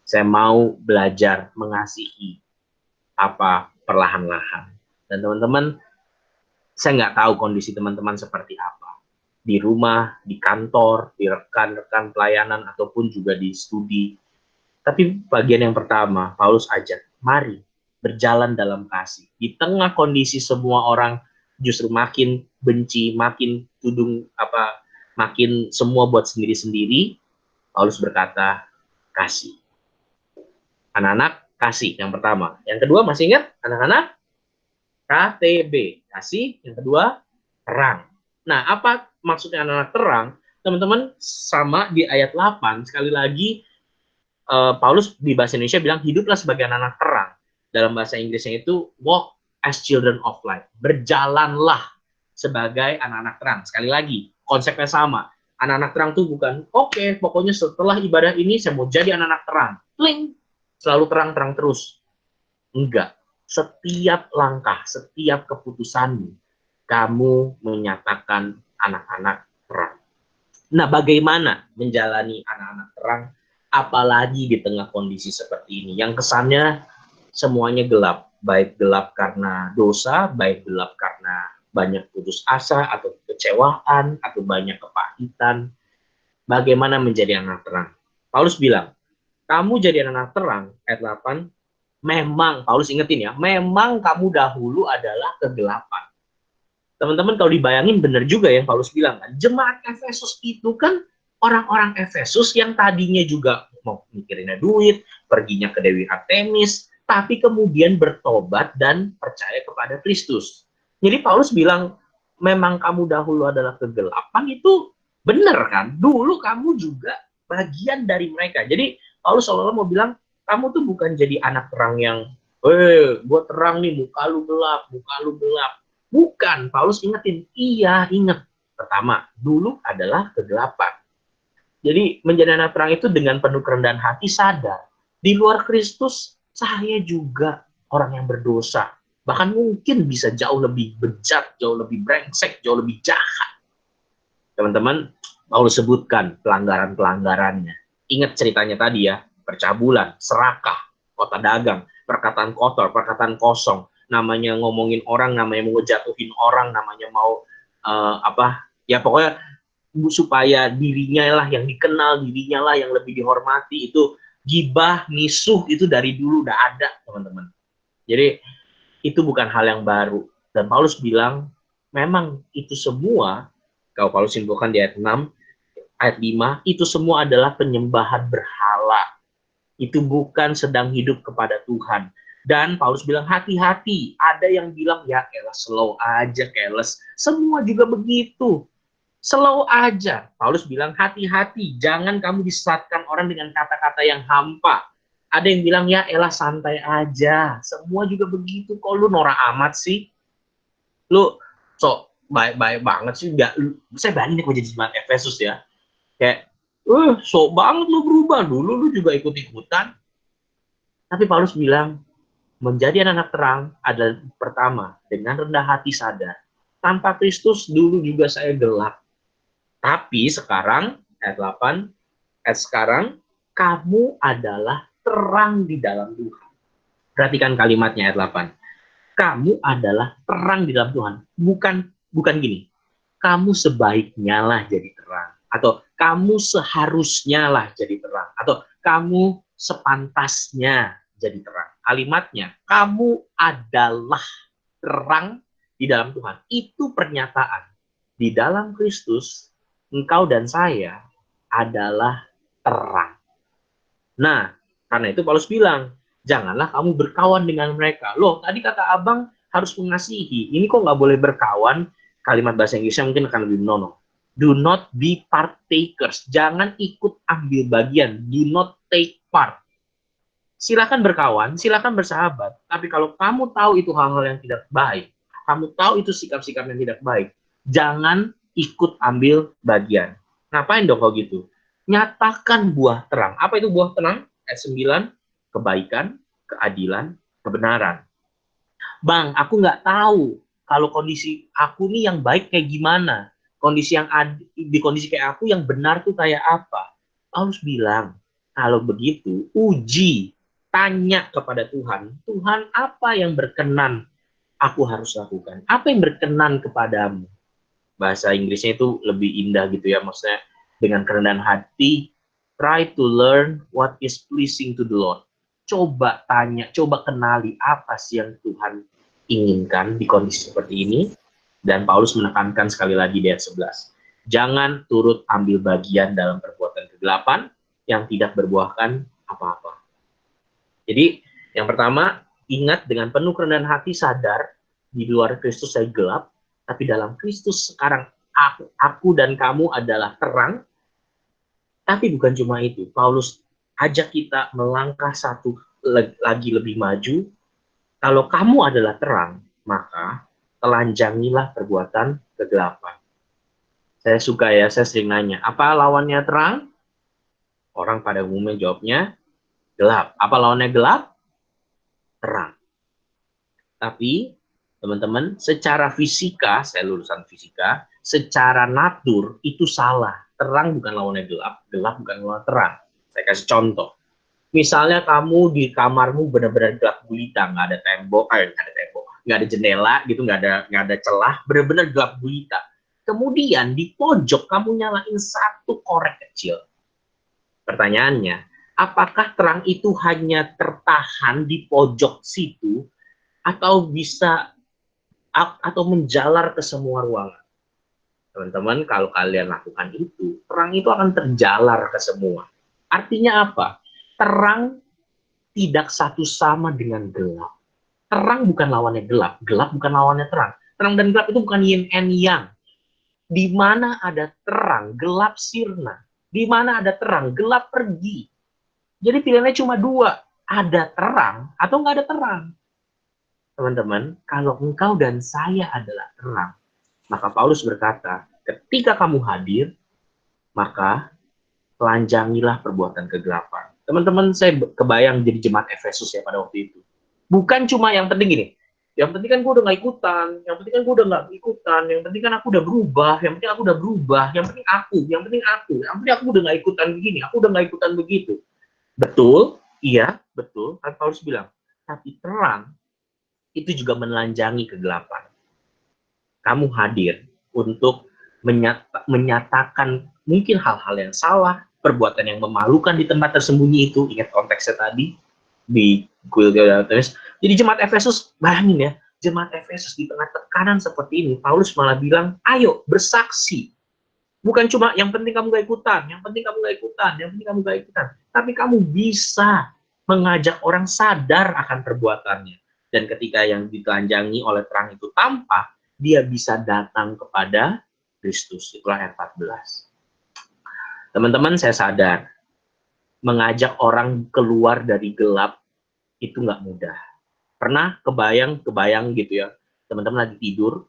Saya mau belajar mengasihi perlahan-lahan. Dan teman-teman, saya nggak tahu kondisi teman-teman seperti apa. Di rumah, di kantor, di rekan-rekan pelayanan, ataupun juga di studi. Tapi bagian yang pertama, Paulus ajak, mari berjalan dalam kasih. Di tengah kondisi semua orang justru makin benci, makin makin semua buat sendiri-sendiri, Paulus berkata, kasih. Anak-anak, kasih yang pertama. Yang kedua, masih ingat? Anak-anak, KTB, kasih. Yang kedua, terang. Nah, apa maksudnya anak-anak terang? Teman-teman, sama di ayat 8, sekali lagi, Paulus di bahasa Indonesia bilang, hiduplah sebagai anak-anak terang. Dalam bahasa Inggrisnya itu, walk as children of light. Berjalanlah sebagai anak-anak terang. Sekali lagi, konsepnya sama. Anak-anak terang tuh bukan, oke, pokoknya setelah ibadah ini saya mau jadi anak-anak terang. Pling, selalu terang-terang terus. Enggak. Setiap langkah, setiap keputusanmu, kamu menyatakan anak-anak terang. Nah, bagaimana menjalani anak-anak terang, apalagi di tengah kondisi seperti ini, yang kesannya semuanya gelap, baik gelap karena dosa, baik gelap karena banyak putus asa atau kekecewaan atau banyak kepahitan. Bagaimana menjadi anak terang? Paulus bilang, kamu jadi anak terang, ayat 8, memang, Paulus ingetin ya, memang kamu dahulu adalah kegelapan. Teman-teman kalau dibayangin benar juga yang Paulus bilang kan, jemaat Efesus itu kan orang-orang Efesus yang tadinya juga mau mikirinnya duit, perginya ke Dewi Artemis, tapi kemudian bertobat dan percaya kepada Kristus. Jadi Paulus bilang, memang kamu dahulu adalah kegelapan, itu benar kan? Dulu kamu juga bagian dari mereka. Jadi Paulus seolah-olah mau bilang, kamu tuh bukan jadi anak terang yang, gue terang nih, muka lu gelap, muka lu gelap. Bukan, Paulus ingetin, iya inget. Pertama, dulu adalah kegelapan. Jadi menjadi anak terang itu dengan penuh kerendahan hati sadar. Di luar Kristus, saya juga orang yang berdosa. Bahkan mungkin bisa jauh lebih bejat, jauh lebih brengsek, jauh lebih jahat. Teman-teman, Paulus sebutkan pelanggaran-pelanggarannya. Ingat ceritanya tadi ya, percabulan, serakah, kota dagang, perkataan kotor, perkataan kosong, namanya ngomongin orang, namanya mau jatuhin orang, namanya mau ya pokoknya supaya dirinya lah yang dikenal, dirinya lah yang lebih dihormati, itu gibah, misuh itu dari dulu udah ada, teman-teman. Jadi itu bukan hal yang baru. Dan Paulus bilang, memang itu semua, kalau Paulus simpulkan di ayat 6, ayat 5, itu semua adalah penyembahan berhala. Itu bukan sedang hidup kepada Tuhan. Dan Paulus bilang, hati-hati. Ada yang bilang, ya elah slow aja, keles. Semua juga begitu. Slow aja. Paulus bilang, hati-hati. Jangan kamu disesatkan orang dengan kata-kata yang hampa. Ada yang bilang, ya elah santai aja. Semua juga begitu. Kok lu norak amat sih? Lu sok baik-baik banget sih. Nggak, saya banding nih jadi jemaat Efesus ya. Kayak, sok banget lu berubah. Dulu lu juga ikut-ikutan. Tapi Paulus bilang, menjadi anak terang adalah pertama, dengan rendah hati sadar. Tanpa Kristus dulu juga saya gelap. Tapi sekarang, ayat 8, ayat sekarang, kamu adalah terang di dalam Tuhan. Perhatikan kalimatnya ayat 8. Kamu adalah terang di dalam Tuhan. Bukan gini, kamu sebaiknya lah jadi terang. Atau kamu seharusnya lah jadi terang. Atau kamu sepantasnya jadi terang. Kalimatnya, kamu adalah terang di dalam Tuhan. Itu pernyataan. Di dalam Kristus, engkau dan saya adalah terang. Nah, karena itu Paulus bilang, janganlah kamu berkawan dengan mereka. Loh, tadi kata abang harus mengasihi. Ini kok nggak boleh berkawan? Kalimat bahasa Inggrisnya mungkin akan lebih menolong. Do not be partakers. Jangan ikut ambil bagian. Do not take part. Silakan berkawan, silakan bersahabat. Tapi kalau kamu tahu itu hal-hal yang tidak baik, kamu tahu itu sikap-sikap yang tidak baik, jangan ikut ambil bagian. Ngapain dong kalau gitu? Nyatakan buah terang. Apa itu buah terang? Ayat 9, kebaikan, keadilan, kebenaran. Bang, aku nggak tahu kalau kondisi aku nih yang baik kayak gimana. Kondisi yang di kondisi kayak aku yang benar tuh kayak apa? Paulus bilang, kalau begitu uji, tanya kepada Tuhan. Tuhan, apa yang berkenan aku harus lakukan? Apa yang berkenan kepadamu? Bahasa Inggrisnya itu lebih indah gitu ya, maksudnya dengan kerendahan hati, try to learn what is pleasing to the Lord. Coba tanya, coba kenali apa sih yang Tuhan inginkan di kondisi seperti ini. Dan Paulus menekankan sekali lagi di ayat 11. Jangan turut ambil bagian dalam perbuatan kegelapan yang tidak berbuahkan apa-apa. Jadi yang pertama, ingat dengan penuh kerendahan hati sadar, di luar Kristus saya gelap, tapi dalam Kristus sekarang aku dan kamu adalah terang. Tapi bukan cuma itu, Paulus ajak kita melangkah satu lagi lebih maju. Kalau kamu adalah terang, maka telanjangilah perbuatan kegelapan. Saya suka ya, saya sering nanya, apa lawannya terang? Orang pada umumnya jawabnya gelap. Apa lawannya gelap? Terang. Tapi, teman-teman, secara fisika, saya lulusan fisika, secara natur itu salah. Terang bukan lawannya gelap, gelap bukan lawan terang. Saya kasih contoh. Misalnya kamu di kamarmu benar-benar gelap gulita, nggak ada tembok, nggak ada tembok, nggak ada jendela, gitu, nggak ada celah, benar-benar gelap gulita. Kemudian di pojok kamu nyalain satu korek kecil. Pertanyaannya, apakah terang itu hanya tertahan di pojok situ atau bisa atau menjalar ke semua ruangan? Teman-teman, kalau kalian lakukan itu, terang itu akan terjalar ke semua. Artinya apa? Terang tidak satu sama dengan gelap. Terang bukan lawannya gelap, gelap bukan lawannya terang. Terang dan gelap itu bukan yin and yang. Di mana ada terang, gelap sirna. Di mana ada terang, gelap pergi. Jadi pilihannya cuma dua, ada terang atau nggak ada terang. Teman-teman, kalau engkau dan saya adalah terang, maka Paulus berkata, ketika kamu hadir, maka telanjangilah perbuatan kegelapan. Teman-teman, saya kebayang jadi jemaat Efesus ya pada waktu itu. Bukan cuma yang penting gini, yang penting kan gue udah gak ikutan, yang penting kan gue udah gak ikutan, yang penting kan aku udah berubah, yang penting aku udah berubah, yang penting aku, yang penting aku udah gak ikutan begini, aku udah gak ikutan begitu. Betul, iya, betul, kan Paulus bilang, tapi terang itu juga menelanjangi kegelapan. Kamu hadir untuk menyatakan mungkin hal-hal yang salah, perbuatan yang memalukan di tempat tersembunyi itu, ingat konteksnya tadi, di Gilgal-Temis. Jadi jemaat Efesus, bayangin ya, jemaat Efesus di tengah tekanan seperti ini, Paulus malah bilang, ayo bersaksi. Bukan cuma yang penting kamu gak ikutan, yang penting kamu gak ikutan, yang penting kamu gak ikutan. Tapi kamu bisa mengajak orang sadar akan perbuatannya. Dan ketika yang ditelanjangi oleh terang itu tampak, dia bisa datang kepada Kristus. Itulah ayat 14. Teman-teman, saya sadar, mengajak orang keluar dari gelap itu nggak mudah. Pernah kebayang gitu ya, teman-teman lagi tidur,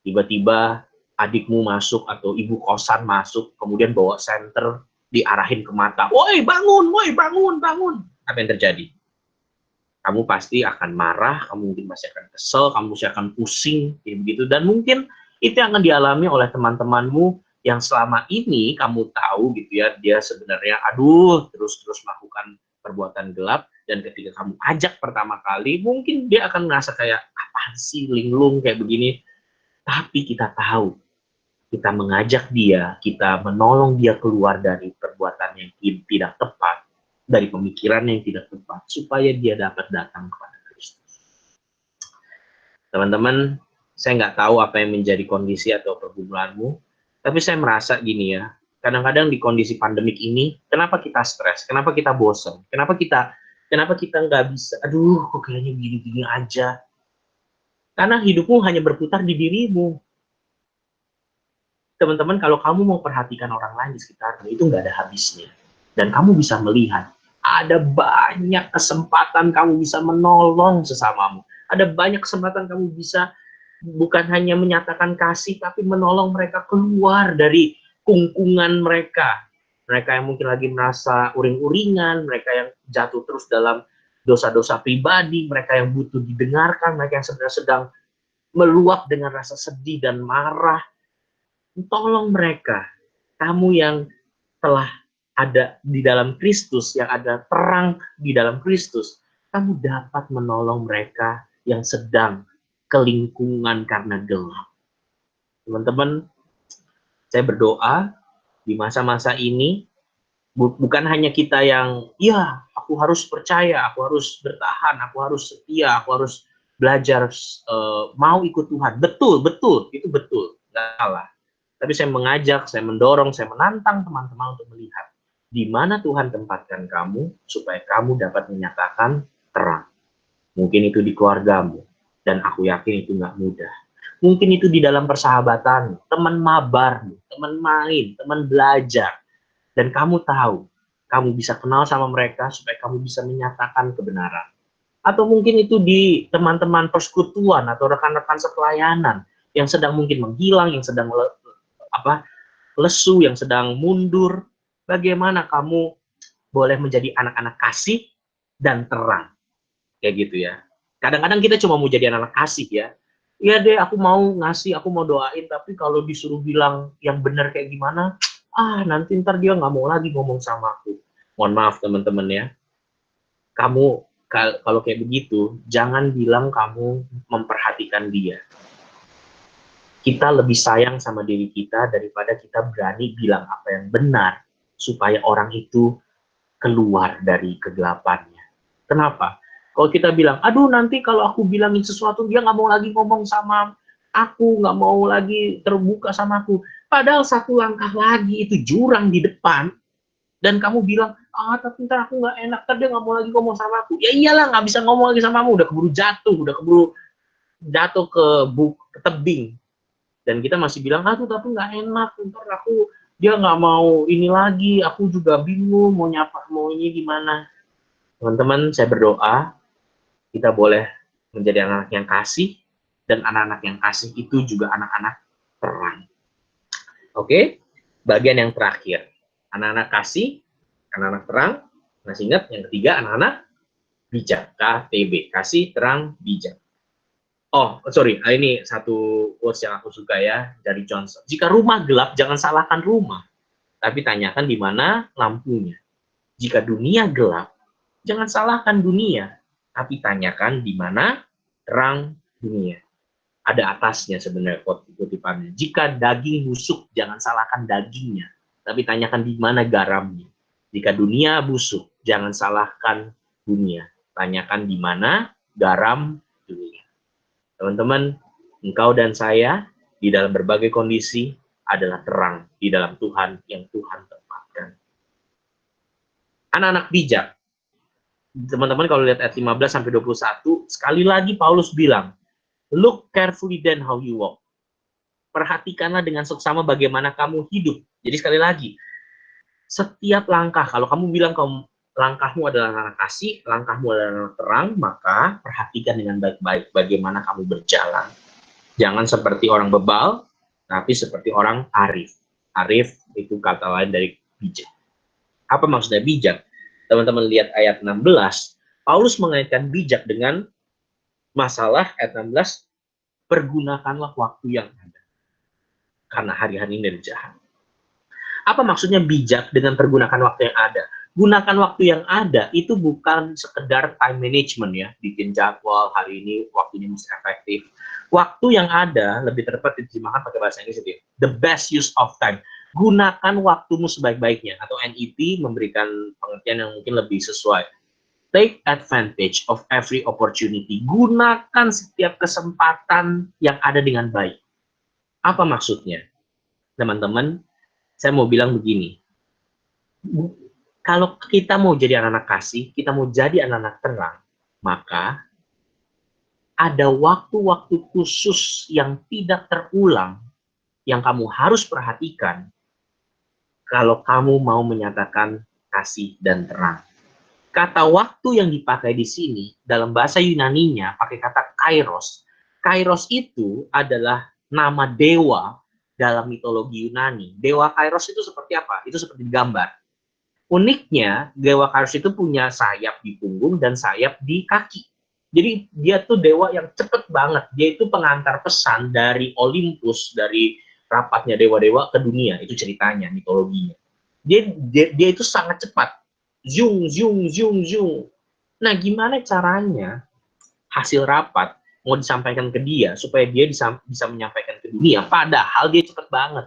tiba-tiba adikmu masuk atau ibu kosan masuk, kemudian bawa senter, diarahin ke mata, woi bangun, bangun. Apa yang terjadi? Kamu pasti akan marah, kamu mungkin masih akan kesel, kamu masih akan pusing, kayak begitu. Dan mungkin itu yang akan dialami oleh teman-temanmu yang selama ini kamu tahu gitu ya, dia sebenarnya terus melakukan perbuatan gelap, dan ketika kamu ajak pertama kali, mungkin dia akan merasa kayak, apaan sih linglung kayak begini. Tapi kita tahu, kita mengajak dia, kita menolong dia keluar dari perbuatan yang tidak tepat, dari pemikiran yang tidak tepat, supaya dia dapat datang kepada Kristus. Teman-teman, saya nggak tahu apa yang menjadi kondisi atau pergumulanmu, tapi saya merasa gini ya, kadang-kadang di kondisi pandemik ini, kenapa kita stres, kenapa kita bosan, kenapa kita nggak bisa, aduh kok kayaknya gini-gini aja, karena hidupmu hanya berputar di dirimu. Teman-teman, kalau kamu mau perhatikan orang lain di sekitarmu, itu nggak ada habisnya. Dan kamu bisa melihat, ada banyak kesempatan kamu bisa menolong sesamamu. Ada banyak kesempatan kamu bisa bukan hanya menyatakan kasih, tapi menolong mereka keluar dari kungkungan mereka. Mereka yang mungkin lagi merasa uring-uringan, mereka yang jatuh terus dalam dosa-dosa pribadi, mereka yang butuh didengarkan, mereka yang sedang meluap dengan rasa sedih dan marah. Tolong mereka, kamu yang telah ada di dalam Kristus, yang ada terang di dalam Kristus, kamu dapat menolong mereka yang sedang kelingkungan karena gelap. Teman-teman, saya berdoa di masa-masa ini, bukan hanya kita yang, ya aku harus percaya, aku harus bertahan, aku harus setia, aku harus belajar, mau ikut Tuhan. Betul, itu betul, nggak salah. Tapi saya mengajak, saya mendorong, saya menantang teman-teman untuk melihat di mana Tuhan tempatkan kamu supaya kamu dapat menyatakan terang. Mungkin itu di keluargamu, dan aku yakin itu nggak mudah. Mungkin itu di dalam persahabatan, teman mabar, teman main, teman belajar, dan kamu tahu, kamu bisa kenal sama mereka supaya kamu bisa menyatakan kebenaran. Atau mungkin itu di teman-teman persekutuan atau rekan-rekan sepelayanan yang sedang mungkin menghilang, yang sedang lesu, yang sedang mundur, bagaimana kamu boleh menjadi anak-anak kasih dan terang. Kayak gitu ya. Kadang-kadang kita cuma mau jadi anak-anak kasih ya. Iya deh, aku mau ngasih, aku mau doain, tapi kalau disuruh bilang yang benar kayak gimana, nanti ntar dia nggak mau lagi ngomong sama aku. Mohon maaf teman-teman ya. Kamu kalau kayak begitu, jangan bilang kamu memperhatikan dia. Kita lebih sayang sama diri kita daripada kita berani bilang apa yang benar supaya orang itu keluar dari kegelapannya. Kenapa? Kalau kita bilang, aduh nanti kalau aku bilangin sesuatu dia nggak mau lagi ngomong sama aku, nggak mau lagi terbuka sama aku. Padahal satu langkah lagi itu jurang di depan, dan kamu bilang, tapi ntar aku nggak enak, ntar dia nggak mau lagi ngomong sama aku. Ya iyalah, nggak bisa ngomong lagi sama kamu, udah keburu jatuh, ke tebing, dan kita masih bilang, tapi nggak enak, ntar dia nggak mau ini lagi, aku juga bingung mau nyapa, mau ini gimana. Teman-teman, saya berdoa kita boleh menjadi anak-anak yang kasih, dan anak-anak yang kasih itu juga anak-anak terang. Oke, bagian yang terakhir, anak-anak kasih, anak-anak terang. Masih ingat yang ketiga, anak-anak bijak, KTB, kasih, terang, bijak. Oh, sorry, ini satu quotes yang aku suka ya, dari Johnson. Jika rumah gelap, jangan salahkan rumah, tapi tanyakan di mana lampunya. Jika dunia gelap, jangan salahkan dunia, tapi tanyakan di mana terang dunia. Ada atasnya sebenarnya kutipannya. Jika daging busuk, jangan salahkan dagingnya, tapi tanyakan di mana garamnya. Jika dunia busuk, jangan salahkan dunia, tanyakan di mana garam dunia. Teman-teman, engkau dan saya di dalam berbagai kondisi adalah terang di dalam Tuhan yang Tuhan tempatkan. Anak-anak bijak. Teman-teman kalau lihat ayat 15 sampai 21, sekali lagi Paulus bilang, look carefully then how you walk. Perhatikanlah dengan seksama bagaimana kamu hidup. Jadi sekali lagi, setiap langkah, kalau kamu bilang langkahmu adalah langkah kasih, langkahmu adalah langkah terang, maka perhatikan dengan baik-baik bagaimana kamu berjalan. Jangan seperti orang bebal, tapi seperti orang arif. Arif itu kata lain dari bijak. Apa maksudnya bijak? Teman-teman lihat ayat 16, Paulus mengaitkan bijak dengan masalah ayat 16, pergunakanlah waktu yang ada, karena hari-hari ini jahat. Apa maksudnya bijak dengan pergunakan waktu yang ada? Gunakan waktu yang ada itu bukan sekedar time management ya, bikin jadwal hari ini waktunya mesti efektif. Waktu yang ada lebih tepat diterjemahkan pakai bahasa Inggris itu, the best use of time. Gunakan waktumu sebaik-baiknya, atau NET memberikan pengertian yang mungkin lebih sesuai. Take advantage of every opportunity. Gunakan setiap kesempatan yang ada dengan baik. Apa maksudnya? Teman-teman, saya mau bilang begini, kalau kita mau jadi anak-anak kasih, kita mau jadi anak-anak terang, maka ada waktu-waktu khusus yang tidak terulang yang kamu harus perhatikan kalau kamu mau menyatakan kasih dan terang. Kata waktu yang dipakai di sini dalam bahasa Yunaninya pakai kata kairos. Kairos itu adalah nama dewa dalam mitologi Yunani. Dewa kairos itu seperti apa? Itu seperti gambar. Uniknya, dewa kairos itu punya sayap di punggung dan sayap di kaki. Jadi dia tuh dewa yang cepet banget. Dia itu pengantar pesan dari Olympus, dari rapatnya dewa-dewa ke dunia. Itu ceritanya, mitologinya. Dia itu sangat cepat. Zung, zung, zung, zung. Nah, gimana caranya hasil rapat mau disampaikan ke dia supaya dia bisa menyampaikan ke dunia, padahal dia cepet banget.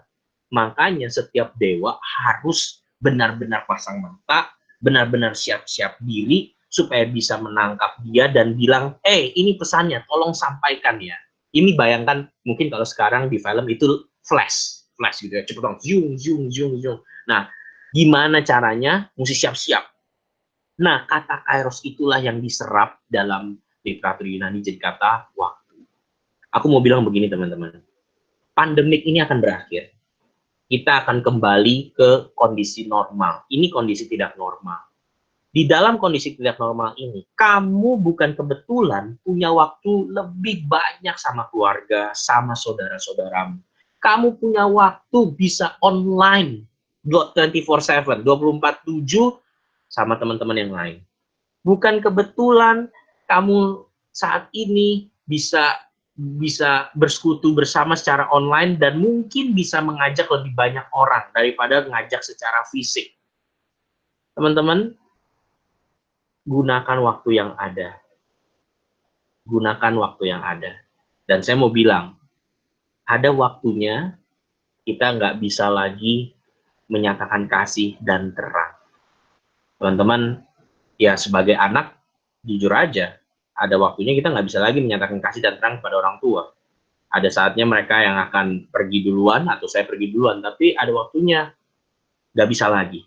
Makanya setiap dewa harus benar-benar pasang mata, benar-benar siap-siap diri supaya bisa menangkap dia dan bilang, ini pesannya, tolong sampaikan ya. Ini bayangkan mungkin kalau sekarang di film itu flash gitu ya, cepet dong, zoom, zoom, zoom, zoom. Nah, gimana caranya? Mesti siap-siap. Nah, kata kairos itulah yang diserap dalam literatur Yunani jadi kata waktu. Aku mau bilang begini teman-teman, pandemik ini akan berakhir. Kita akan kembali ke kondisi normal. Ini kondisi tidak normal. Di dalam kondisi tidak normal ini, kamu bukan kebetulan punya waktu lebih banyak sama keluarga, sama saudara-saudaramu. kamu punya waktu bisa online 24/7, 24/7 sama teman-teman yang lain. Bukan kebetulan kamu saat ini bisa bersekutu bersama secara online dan mungkin bisa mengajak lebih banyak orang daripada mengajak secara fisik. Teman-teman, gunakan waktu yang ada. Gunakan waktu yang ada. Dan saya mau bilang, ada waktunya kita nggak bisa lagi menyatakan kasih dan terang. Teman-teman, ya sebagai anak, jujur aja, ada waktunya kita nggak bisa lagi menyatakan kasih dan terang kepada orang tua. Ada saatnya mereka yang akan pergi duluan, atau saya pergi duluan, tapi ada waktunya, nggak bisa lagi.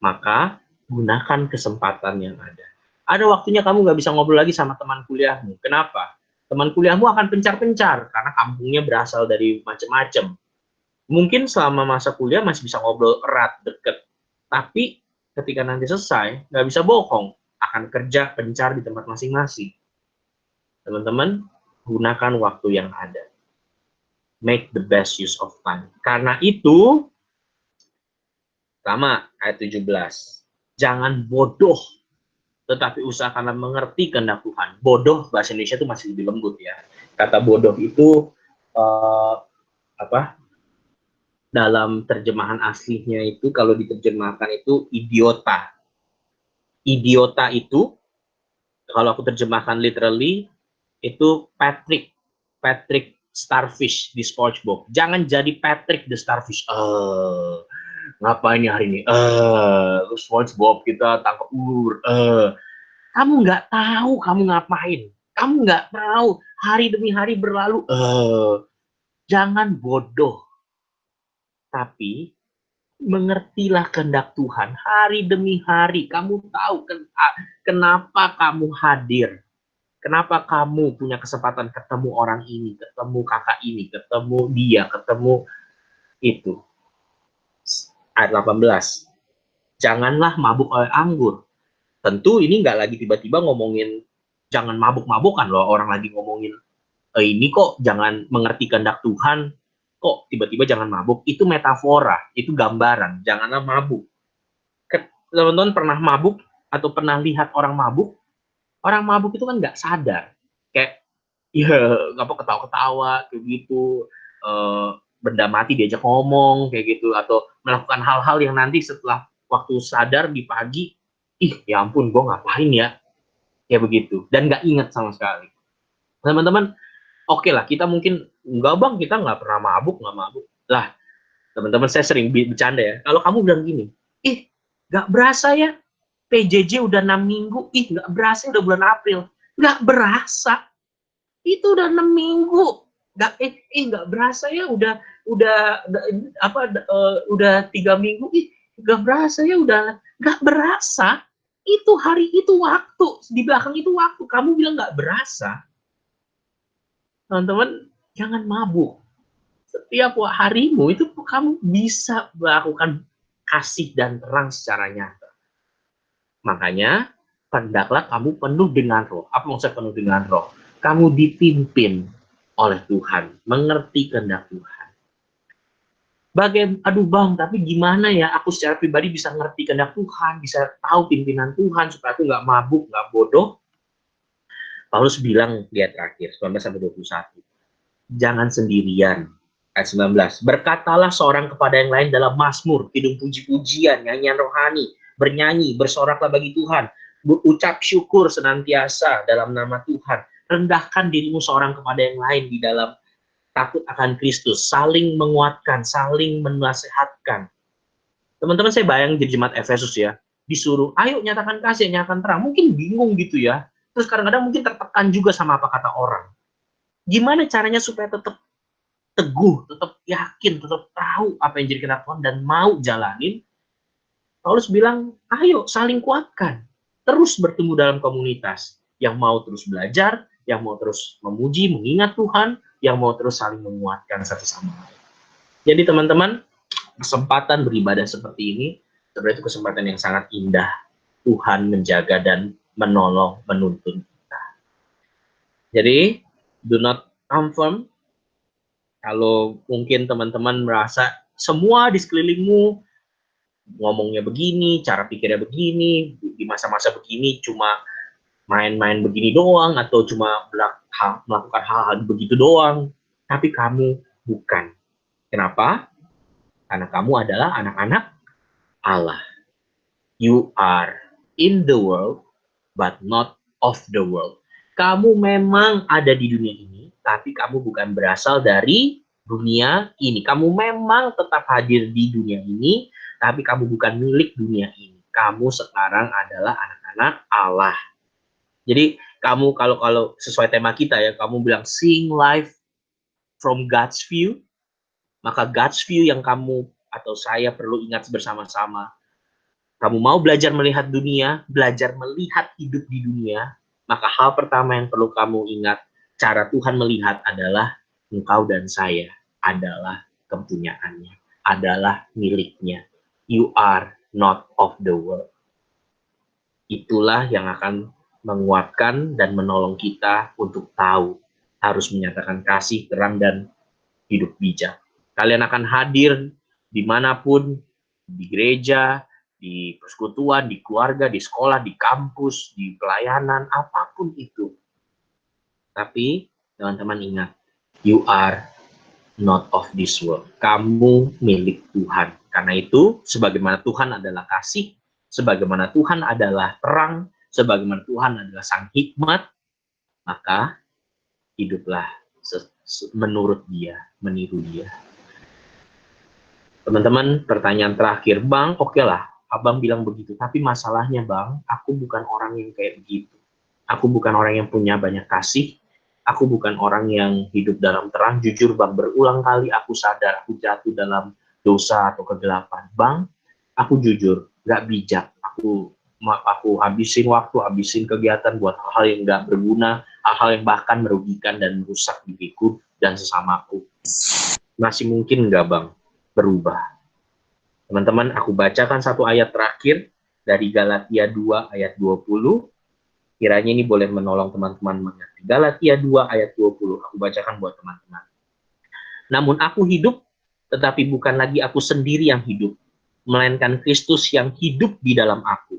Maka, gunakan kesempatan yang ada. Ada waktunya kamu nggak bisa ngobrol lagi sama teman kuliahmu. Kenapa? Teman kuliahmu akan pencar-pencar, karena kampungnya berasal dari macam-macam. Mungkin selama masa kuliah masih bisa ngobrol erat, deket. Tapi ketika nanti selesai, nggak bisa bohong. Akan kerja pencar di tempat masing-masing. Teman-teman, gunakan waktu yang ada. Make the best use of time. Karena itu, sama ayat 17. Jangan bodoh, tetapi usahakanlah mengerti kehendak Tuhan. Bodoh, bahasa Indonesia itu masih lebih lembut ya. Kata bodoh itu, dalam terjemahan aslinya itu, kalau diterjemahkan itu idiota. Idiota itu, kalau aku terjemahkan literally, itu Patrick Starfish di SpongeBob. Jangan jadi Patrick the Starfish. Ngapain ya hari ini? SpongeBob kita tangkap ulur. Kamu nggak tahu kamu ngapain. Kamu nggak tahu hari demi hari berlalu. Jangan bodoh. Tapi mengertilah kehendak Tuhan hari demi hari. Kamu tahu kenapa kamu hadir. Kenapa kamu punya kesempatan ketemu orang ini, ketemu kakak ini, ketemu dia, ketemu itu. Ayat 18. Janganlah mabuk oleh anggur. Tentu ini nggak lagi tiba-tiba ngomongin jangan mabuk-mabukan loh. Orang lagi ngomongin ini kok jangan mengerti kehendak Tuhan, kok tiba-tiba jangan mabuk. Itu metafora, itu gambaran. Janganlah mabuk. Teman-teman pernah mabuk atau pernah lihat orang mabuk? Orang mabuk itu kan nggak sadar. Kayak, ya nggak apa ketawa-ketawa, kayak gitu. Benda mati diajak ngomong, kayak gitu. Atau melakukan hal-hal yang nanti setelah waktu sadar di pagi, ya ampun, gue ngapain ya? Kayak begitu. Dan nggak ingat sama sekali. Teman-teman, oke lah, kita mungkin, enggak bang, kita nggak pernah mabuk, nggak mabuk. Lah, teman-teman saya sering bercanda ya. Kalau kamu bilang gini, nggak berasa ya, PJJ udah 6 minggu, nggak berasa udah bulan April. Nggak berasa, itu udah 6 minggu. Nggak berasa ya, udah 3 minggu, nggak berasa ya, udah nggak berasa. Itu hari, itu waktu, di belakang itu waktu. Kamu bilang nggak berasa. Teman-teman, jangan mabuk. Setiap harimu itu kamu bisa melakukan kasih dan terang secara nyata. Makanya, hendaklah kamu penuh dengan roh. Apa maksud penuh dengan roh? Kamu dipimpin oleh Tuhan, mengerti kehendak Tuhan. Aduh bang, tapi gimana ya aku secara pribadi bisa ngerti kehendak Tuhan, bisa tahu pimpinan Tuhan, supaya aku nggak mabuk, nggak bodoh. Paulus bilang di ayat terakhir, 19-21. Jangan sendirian. Ayat 19. Berkatalah seorang kepada yang lain dalam mazmur, kidung puji-pujian, nyanyian rohani, bernyanyi, bersoraklah bagi Tuhan, berucap syukur senantiasa dalam nama Tuhan. Rendahkan dirimu seorang kepada yang lain di dalam takut akan Kristus, saling menguatkan, saling menasehatkan. Teman-teman, saya bayang di jemaat Efesus ya, disuruh, ayo nyatakan kasih, nyatakan terang. Mungkin bingung gitu ya. Terus kadang-kadang mungkin tertekan juga sama apa kata orang. Gimana caranya supaya tetap teguh, tetap yakin, tetap tahu apa yang jadi kehendak Tuhan dan mau jalanin? Paulus bilang, ayo saling kuatkan. Terus bertemu dalam komunitas. Yang mau terus belajar, yang mau terus memuji, mengingat Tuhan, yang mau terus saling menguatkan satu sama lain. Jadi teman-teman, kesempatan beribadah seperti ini, sebenarnya itu kesempatan yang sangat indah. Tuhan menjaga dan menolong, menuntun kita. Jadi, do not confirm Kalau mungkin teman-teman merasa semua di sekelilingmu ngomongnya begini, cara pikirnya begini, di masa-masa begini cuma main-main begini doang, atau cuma melakukan hal-hal begitu doang, tapi kamu bukan. Kenapa? Karena kamu adalah anak-anak Allah. You are in the world, but not of the world. Kamu memang ada di dunia ini, tapi kamu bukan berasal dari dunia ini. Kamu memang tetap hadir di dunia ini, tapi kamu bukan milik dunia ini. Kamu sekarang adalah anak-anak Allah. Jadi kamu kalau kalau sesuai tema kita ya, kamu bilang seeing life from God's view, maka God's view yang kamu atau saya perlu ingat bersama-sama. Kamu mau belajar melihat dunia, belajar melihat hidup di dunia, maka hal pertama yang perlu kamu ingat, cara Tuhan melihat adalah engkau dan saya adalah kepunyaannya, adalah miliknya. You are not of the world. Itulah yang akan menguatkan dan menolong kita untuk tahu harus menyatakan kasih, terang, dan hidup bijak. Kalian akan hadir dimanapun, di gereja, di persekutuan, di keluarga, di sekolah, di kampus, di pelayanan, apapun itu. Tapi teman-teman ingat, you are not of this world. Kamu milik Tuhan. Karena itu, sebagaimana Tuhan adalah kasih, sebagaimana Tuhan adalah terang, sebagaimana Tuhan adalah sang hikmat, maka hiduplah menurut dia, meniru dia. Teman-teman, pertanyaan terakhir, Bang, oke lah, Abang bilang begitu, tapi masalahnya Bang, aku bukan orang yang kayak begitu. Aku bukan orang yang punya banyak kasih, aku bukan orang yang hidup dalam terang. Jujur Bang, berulang kali aku sadar aku jatuh dalam dosa atau kegelapan. Bang, aku jujur, gak bijak. Aku habisin waktu, habisin kegiatan buat hal-hal yang gak berguna, hal-hal yang bahkan merugikan dan merusak diriku dan sesamaku. Masih mungkin nggak Bang berubah? Teman-teman, aku bacakan satu ayat terakhir dari Galatia 2 ayat 20. Kiranya ini boleh menolong teman-teman mengerti. Galatia 2 ayat 20, aku bacakan buat teman-teman. Namun aku hidup, tetapi bukan lagi aku sendiri yang hidup, melainkan Kristus yang hidup di dalam aku.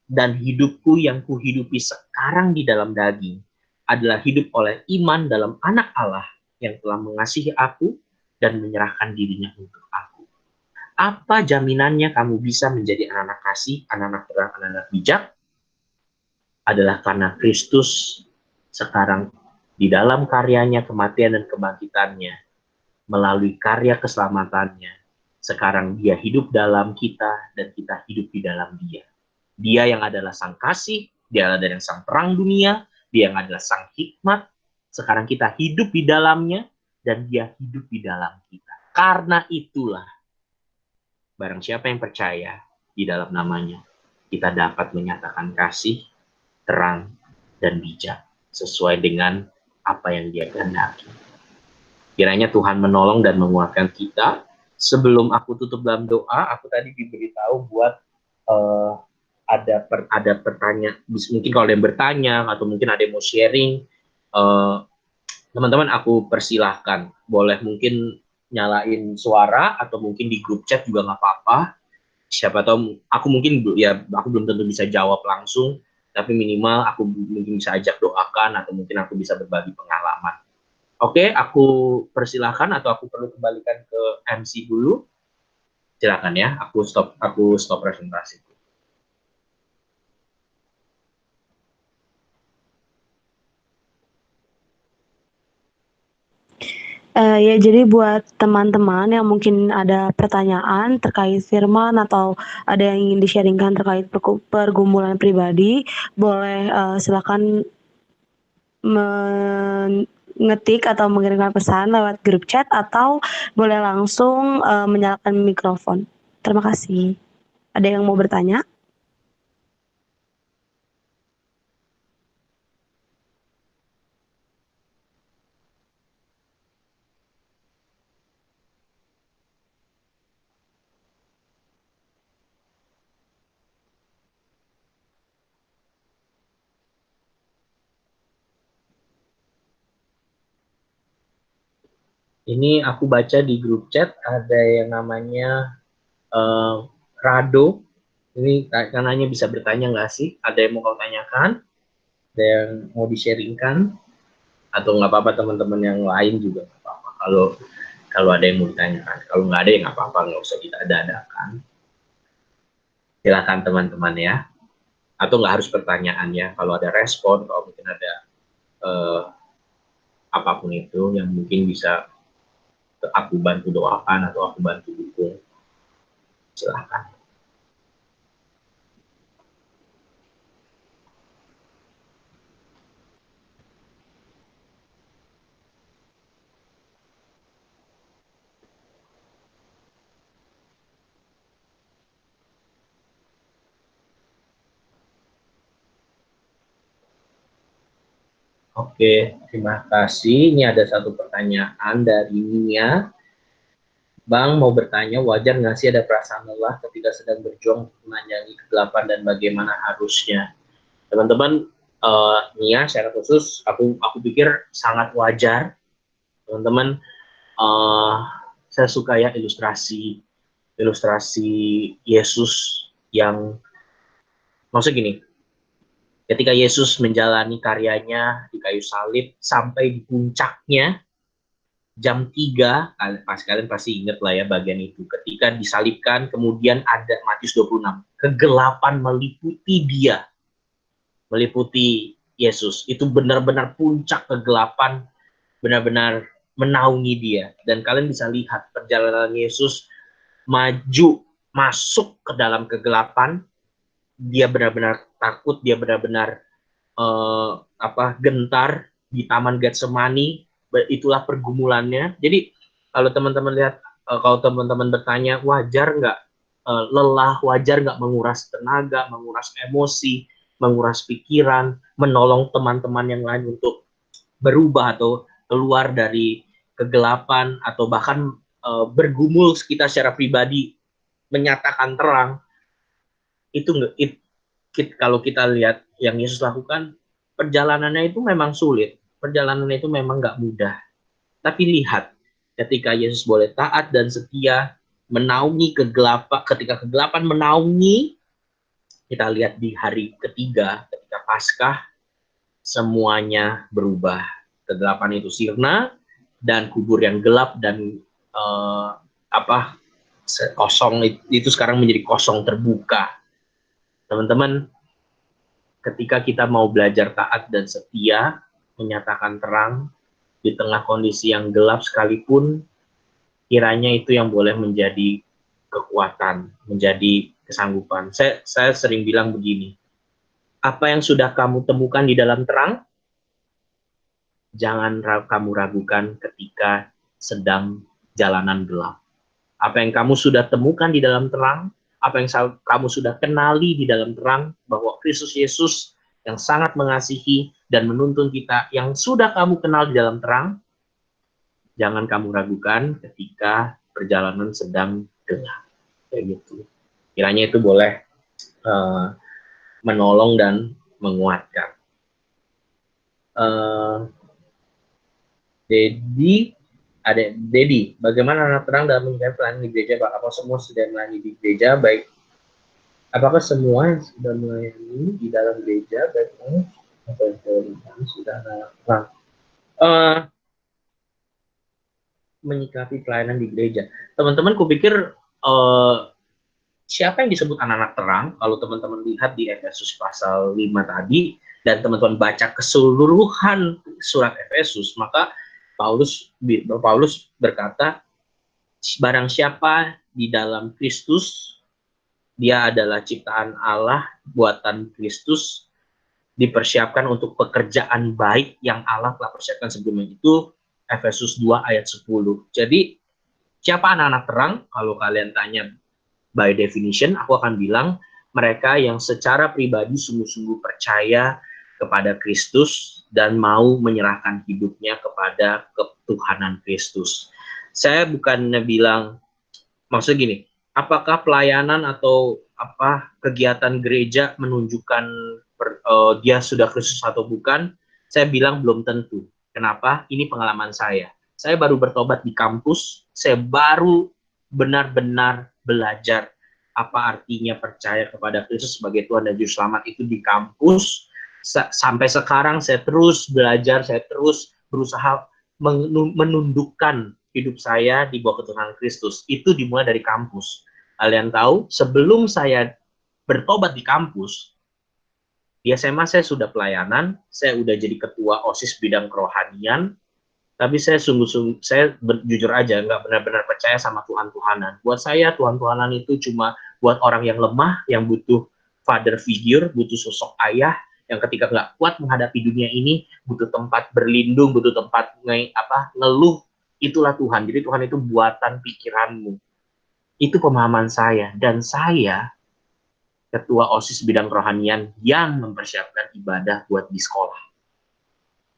Dan hidupku yang kuhidupi sekarang di dalam daging adalah hidup oleh iman dalam anak Allah yang telah mengasihi aku dan menyerahkan dirinya untuk aku. Apa jaminannya kamu bisa menjadi anak-anak kasih, anak-anak terang, anak-anak bijak? Adalah karena Kristus sekarang di dalam karyanya, kematian dan kebangkitannya, melalui karya keselamatannya, sekarang dia hidup dalam kita dan kita hidup di dalam dia. Dia yang adalah sang kasih, dia adalah yang sang terang dunia, dia yang adalah sang hikmat. Sekarang kita hidup di dalamnya dan dia hidup di dalam kita. Karena itulah, barang siapa yang percaya di dalam namanya, kita dapat menyatakan kasih, terang, dan bijak sesuai dengan apa yang dia kehendaki. Kiranya Tuhan menolong dan menguatkan kita. Sebelum aku tutup dalam doa, aku tadi diberitahu buat ada pertanyaan, mungkin kalau ada yang bertanya atau mungkin ada yang mau sharing, teman-teman aku persilahkan, boleh mungkin nyalain suara atau mungkin di grup chat juga nggak apa-apa. Siapa tahu aku mungkin ya aku belum tentu bisa jawab langsung, tapi minimal aku mungkin bisa ajak doakan atau mungkin aku bisa berbagi pengalaman. Oke, aku persilahkan atau aku perlu kembalikan ke MC dulu. Silakan ya, aku stop presentasi. Ya, jadi buat teman-teman yang mungkin ada pertanyaan terkait firman atau ada yang ingin di-sharingkan terkait pergumulan pribadi, boleh silakan mengetik atau mengirimkan pesan lewat grup chat atau boleh langsung menyalakan mikrofon. Terima kasih. Ada yang mau bertanya? Ini aku baca di grup chat ada yang namanya Rado. Ini kanannya bisa bertanya nggak sih? Ada yang mau kau tanyakan? Ada yang mau di-sharingkan? Atau nggak apa-apa teman-teman yang lain juga nggak apa-apa. Kalau ada yang mau ditanyakan. Kalau nggak ada ya nggak apa-apa, nggak usah kita adakan. Silakan teman-teman ya. Atau nggak harus pertanyaan ya. Kalau ada respon, kalau mungkin ada eh, apapun itu yang mungkin bisa aku bantu doakan atau aku bantu dukung, silahkan. Oke, terima kasih. Ini ada satu pertanyaan dari Nia. Bang mau bertanya, wajar nggak sih ada perasaan lelah ketika sedang berjuang untuk menanjaki kegelapan dan bagaimana harusnya? Teman-teman, Nia secara khusus, aku pikir sangat wajar. Teman-teman, uh, saya suka ya ilustrasi Yesus yang, maksudnya gini, ketika Yesus menjalani karyanya di kayu salib sampai di puncaknya, jam 3, kalian pasti ingat lah ya bagian itu, ketika disalibkan, kemudian ada Matius 26, kegelapan meliputi Yesus, itu benar-benar puncak kegelapan, benar-benar menaungi dia, dan kalian bisa lihat perjalanan Yesus maju masuk ke dalam kegelapan, dia benar-benar takut, dia benar-benar gentar di Taman Getsemani, itulah pergumulannya. Jadi kalau teman-teman lihat, kalau teman-teman bertanya wajar nggak lelah, wajar nggak menguras tenaga, menguras emosi, menguras pikiran, menolong teman-teman yang lain untuk berubah atau keluar dari kegelapan, atau bahkan bergumul kita secara pribadi menyatakan terang, itu kalau kita lihat yang Yesus lakukan, perjalanannya itu memang sulit, perjalanannya itu memang nggak mudah. Tapi lihat, ketika Yesus boleh taat dan setia, menaungi kegelapan, ketika kegelapan menaungi, kita lihat di hari ketiga, ketika Paskah, semuanya berubah. Kegelapan itu sirna, dan kubur yang gelap dan eh, apa kosong itu sekarang menjadi kosong terbuka. Teman-teman, ketika kita mau belajar taat dan setia, menyatakan terang di tengah kondisi yang gelap sekalipun, kiranya itu yang boleh menjadi kekuatan, menjadi kesanggupan. Saya sering bilang begini, apa yang sudah kamu temukan di dalam terang, jangan kamu ragukan ketika sedang jalanan gelap. Apa yang kamu sudah temukan di dalam terang, apa yang kamu sudah kenali di dalam terang, bahwa Kristus Yesus yang sangat mengasihi dan menuntun kita, yang sudah kamu kenal di dalam terang, jangan kamu ragukan ketika perjalanan sedang gelap. Kayak gitu. Kiranya itu boleh menolong dan menguatkan. Dedi, bagaimana anak terang dalam menjalankan pelayanan di gereja, Pak? Apa semua sudah melayani di gereja? Baik, apakah semua yang sudah melayani di dalam gereja, baik atau yang sudah menyikapi pelayanan di gereja? Teman-teman, kupikir siapa yang disebut anak-anak terang? Kalau teman-teman lihat di Efesus pasal 5 tadi, dan teman-teman baca keseluruhan surat Efesus, maka Paulus berkata, barang siapa di dalam Kristus, dia adalah ciptaan Allah, buatan Kristus, dipersiapkan untuk pekerjaan baik yang Allah telah persiapkan sebelumnya. Itu Efesus 2 ayat 10. Jadi, siapa anak-anak terang? Kalau kalian tanya by definition, aku akan bilang mereka yang secara pribadi sungguh-sungguh percaya kepada Kristus dan mau menyerahkan hidupnya kepada ketuhanan Kristus. Saya bukannya bilang, maksud gini, apakah pelayanan atau kegiatan gereja menunjukkan dia sudah Kristus atau bukan? Saya bilang belum tentu. Kenapa? Ini pengalaman saya. Saya baru bertobat di kampus, saya baru benar-benar belajar apa artinya percaya kepada Kristus sebagai Tuhan dan Juru Selamat itu di kampus. Sampai sekarang saya terus belajar, saya terus berusaha menundukkan hidup saya di bawah ketuhanan Kristus. Itu dimulai dari kampus. Kalian tahu, sebelum saya bertobat di kampus, di SMA saya sudah pelayanan, saya udah jadi ketua OSIS bidang kerohanian, tapi saya sungguh-sungguh, saya jujur aja, nggak benar-benar percaya sama Tuhan-Tuhanan. Buat saya, Tuhan-Tuhanan itu cuma buat orang yang lemah, yang butuh father figure, butuh sosok ayah, yang ketika nggak kuat menghadapi dunia ini, butuh tempat berlindung, butuh tempat ngeluh, itulah Tuhan. Jadi Tuhan itu buatan pikiranmu. Itu pemahaman saya. Dan saya ketua OSIS bidang kerohanian yang mempersiapkan ibadah buat di sekolah.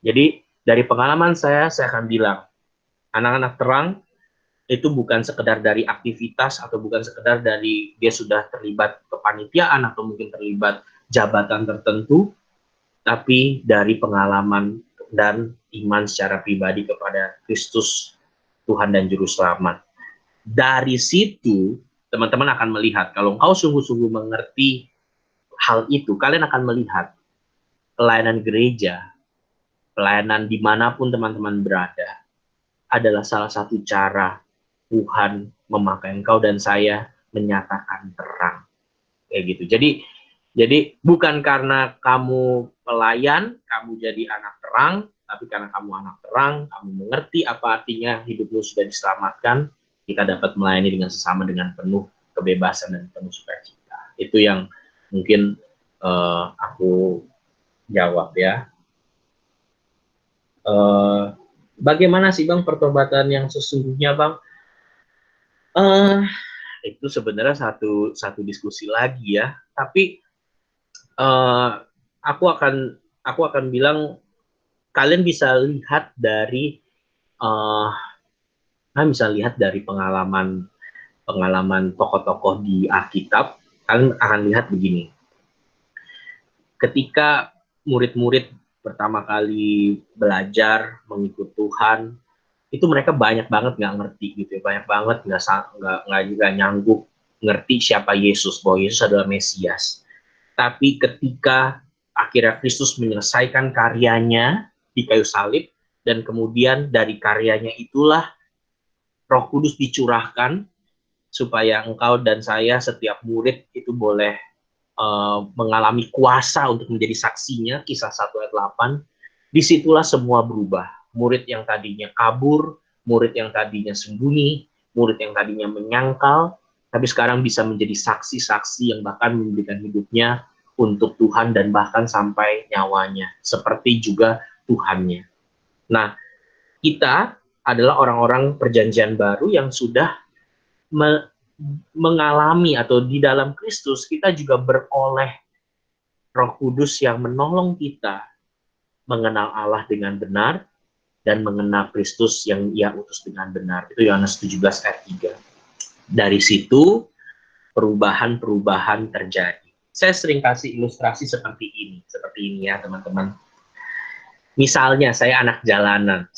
Jadi dari pengalaman saya akan bilang, anak-anak terang itu bukan sekedar dari aktivitas atau bukan sekedar dari dia sudah terlibat kepanitiaan atau mungkin terlibat jabatan tertentu, tapi dari pengalaman dan iman secara pribadi kepada Kristus, Tuhan dan Juru Selamat. Dari situ, teman-teman akan melihat, kalau engkau sungguh-sungguh mengerti hal itu, kalian akan melihat pelayanan gereja, pelayanan dimanapun teman-teman berada, adalah salah satu cara Tuhan memakai engkau dan saya menyatakan terang. Kayak gitu. Jadi bukan karena kamu pelayan, kamu jadi anak terang, tapi karena kamu anak terang, kamu mengerti apa artinya hidupmu sudah diselamatkan, kita dapat melayani dengan sesama dengan penuh kebebasan dan penuh sukacita. Itu yang mungkin aku jawab ya. Bagaimana sih Bang pertobatan yang sesungguhnya Bang? Itu sebenarnya satu diskusi lagi ya. Tapi aku akan bilang kalian bisa lihat dari pengalaman tokoh-tokoh di Alkitab. Kalian akan lihat begini. Ketika murid-murid pertama kali belajar mengikut Tuhan, itu mereka banyak banget nggak ngerti gitu ya, banyak banget nggak nyanggup ngerti siapa Yesus, bahwa Yesus adalah Mesias. Tapi ketika akhirnya Kristus menyelesaikan karyanya di kayu salib, dan kemudian dari karyanya itulah Roh Kudus dicurahkan supaya engkau dan saya setiap murid itu boleh mengalami kuasa untuk menjadi saksinya, Kisah 1 ayat 8, disitulah semua berubah. Murid yang tadinya kabur, murid yang tadinya sembunyi, murid yang tadinya menyangkal, tapi sekarang bisa menjadi saksi-saksi yang bahkan memberikan hidupnya untuk Tuhan dan bahkan sampai nyawanya, seperti juga Tuhannya. Nah, kita adalah orang-orang perjanjian baru yang sudah mengalami atau di dalam Kristus, kita juga beroleh Roh Kudus yang menolong kita mengenal Allah dengan benar dan mengenal Kristus yang Ia utus dengan benar. Itu Yohanes 17 ayat 3. Dari situ perubahan-perubahan terjadi. Saya sering kasih ilustrasi seperti ini ya teman-teman. Misalnya saya anak jalanan,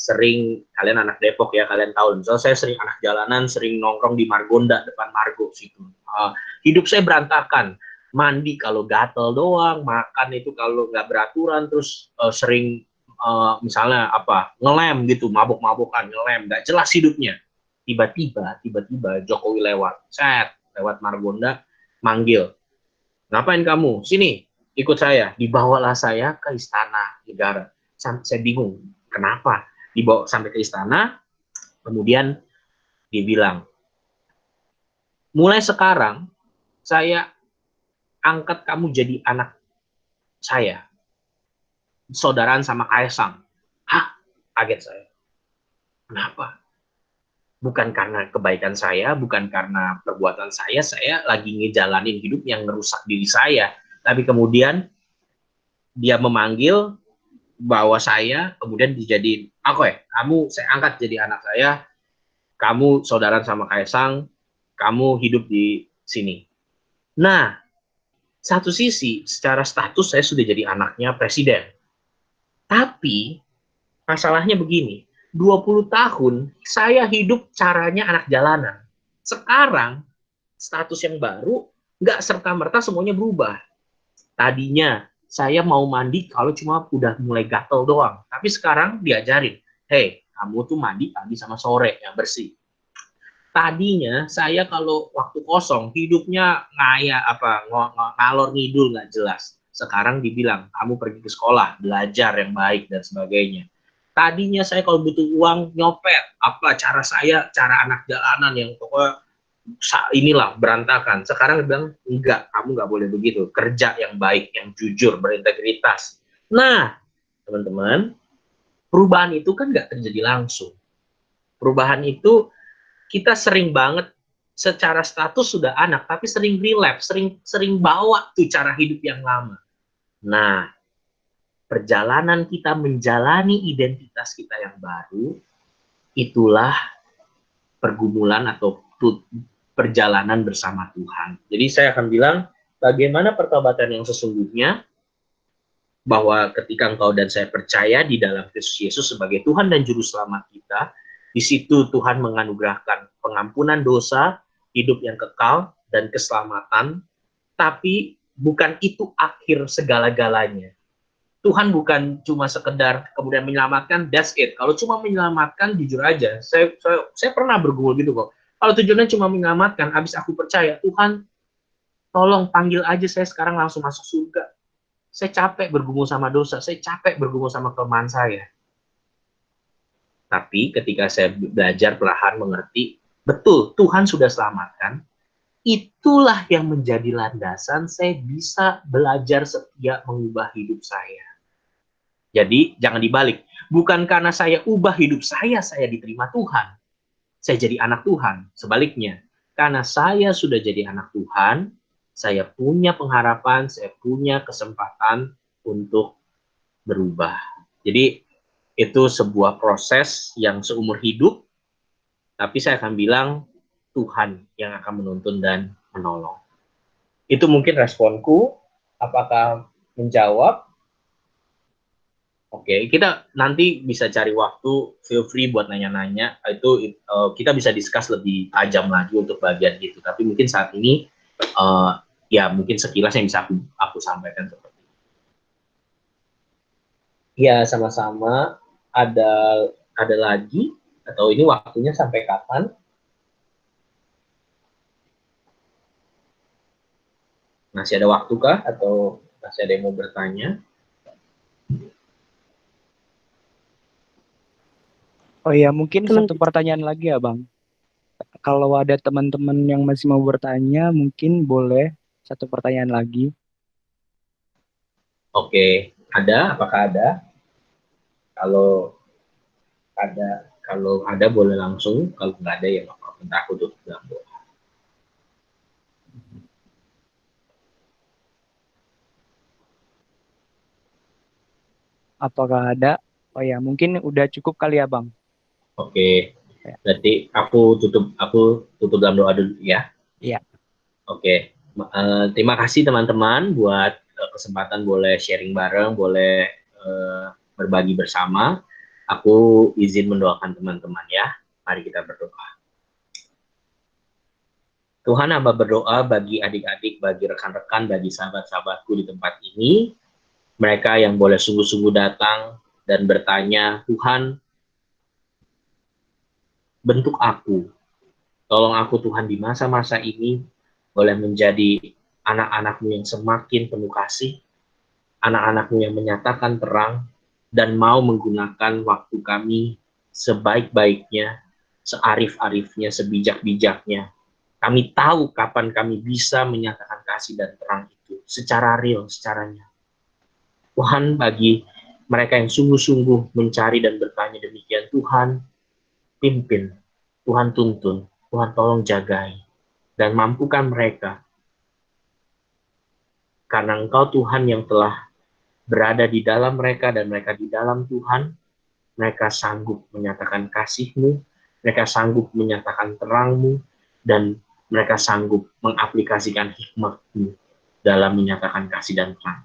kalian anak Depok ya, kalian tahu. Misalnya saya sering anak jalanan, sering nongkrong di Margonda, depan Margo situ. Hidup saya berantakan, mandi kalau gatel doang, makan itu kalau nggak beraturan, terus sering misalnya ngelem gitu, mabok-mabokan, ngelem, nggak jelas hidupnya. Tiba-tiba Jokowi lewat Margonda, manggil, ngapain kamu? Sini, ikut saya. Dibawalah saya ke Istana Negara. Saya bingung, kenapa dibawa sampai ke istana, kemudian dibilang, mulai sekarang saya angkat kamu jadi anak saya, saudaraan sama Kaisang. Hah? Kaget saya. Kenapa? Bukan karena kebaikan saya, bukan karena perbuatan saya lagi ngejalanin hidup yang merusak diri saya, tapi kemudian dia memanggil, bawa saya, kemudian dijadiin, kamu saya angkat jadi anak saya, kamu saudara sama Kaisang, kamu hidup di sini. Nah, satu sisi, secara status saya sudah jadi anaknya presiden. Tapi, masalahnya begini, 20 tahun saya hidup caranya anak jalanan. Sekarang status yang baru nggak serta-merta semuanya berubah. Tadinya saya mau mandi kalau cuma udah mulai gatel doang. Tapi sekarang diajarin, hey, kamu tuh mandi pagi sama sore yang bersih. Tadinya saya kalau waktu kosong hidupnya ngalor ngidul nggak jelas. Sekarang dibilang kamu pergi ke sekolah, belajar yang baik dan sebagainya. Tadinya saya kalau butuh uang nyopet, apa cara saya, cara anak jalanan yang pokoknya inilah berantakan. Sekarang bilang enggak, kamu nggak boleh begitu. Kerja yang baik, yang jujur, berintegritas. Nah, teman-teman, perubahan itu kan nggak terjadi langsung. Perubahan itu kita sering banget secara status sudah anak, tapi sering relapse, sering bawa tuh cara hidup yang lama. Nah, perjalanan kita menjalani identitas kita yang baru, itulah pergumulan atau perjalanan bersama Tuhan. Jadi saya akan bilang, bagaimana pertobatan yang sesungguhnya, bahwa ketika engkau dan saya percaya di dalam Kristus Yesus sebagai Tuhan dan Juru Selamat kita, di situ Tuhan menganugerahkan pengampunan dosa, hidup yang kekal, dan keselamatan, tapi bukan itu akhir segala-galanya. Tuhan bukan cuma sekedar kemudian menyelamatkan, that's it. Kalau cuma menyelamatkan, jujur aja, saya pernah bergumul gitu kok. Kalau tujuannya cuma menyelamatkan, habis aku percaya, Tuhan, tolong panggil aja saya sekarang langsung masuk surga. Saya capek bergumul sama dosa, saya capek bergumul sama kelemahan saya. Tapi ketika saya belajar perlahan mengerti, betul, Tuhan sudah selamatkan, itulah yang menjadi landasan saya bisa belajar setia mengubah hidup saya. Jadi, jangan dibalik. Bukan karena saya ubah hidup saya diterima Tuhan. Saya jadi anak Tuhan. Sebaliknya, karena saya sudah jadi anak Tuhan, saya punya pengharapan, saya punya kesempatan untuk berubah. Jadi, itu sebuah proses yang seumur hidup, tapi saya akan bilang Tuhan yang akan menuntun dan menolong. Itu mungkin responku. Apakah menjawab? Oke, kita nanti bisa cari waktu, feel free buat nanya-nanya. Itu kita bisa discuss lebih tajam lagi untuk bagian itu. Tapi mungkin saat ini, ya mungkin sekilas yang bisa aku sampaikan seperti itu. Ya, sama-sama. Ada lagi? Atau ini waktunya sampai kapan? Masih ada waktu kah? Atau masih ada yang mau bertanya? Oh iya, mungkin satu pertanyaan lagi ya, Bang. Kalau ada teman-teman yang masih mau bertanya, mungkin boleh satu pertanyaan lagi. Oke, ada? Apakah ada? Kalau ada boleh langsung. Kalau nggak ada ya nggak apa-apa. Entah aku tutup dalam doa. Apakah ada? Oh ya, mungkin udah cukup kali ya, Bang. Oke, Ya. berarti aku tutup dalam doa dulu ya. Iya. Oke, terima kasih teman-teman buat kesempatan boleh sharing bareng, boleh berbagi bersama. Aku izin mendoakan teman-teman ya. Mari kita berdoa. Tuhan, hamba berdoa bagi adik-adik, bagi rekan-rekan, bagi sahabat-sahabatku di tempat ini. Mereka yang boleh sungguh-sungguh datang dan bertanya, Tuhan, bentuk aku. Tolong aku Tuhan di masa-masa ini boleh menjadi anak-anak-Mu yang semakin penuh kasih, anak-anak-Mu yang menyatakan terang, dan mau menggunakan waktu kami sebaik-baiknya, searif-arifnya, sebijak-bijaknya. Kami tahu kapan kami bisa menyatakan kasih dan terang itu secara real, secara nyata. Tuhan, bagi mereka yang sungguh-sungguh mencari dan bertanya demikian, Tuhan pimpin, Tuhan tuntun, Tuhan tolong jagai, dan mampukan mereka. Karena Engkau Tuhan yang telah berada di dalam mereka dan mereka di dalam Tuhan, mereka sanggup menyatakan kasih-Mu, mereka sanggup menyatakan terang-Mu, dan mereka sanggup mengaplikasikan hikmat-Mu dalam menyatakan kasih dan terang.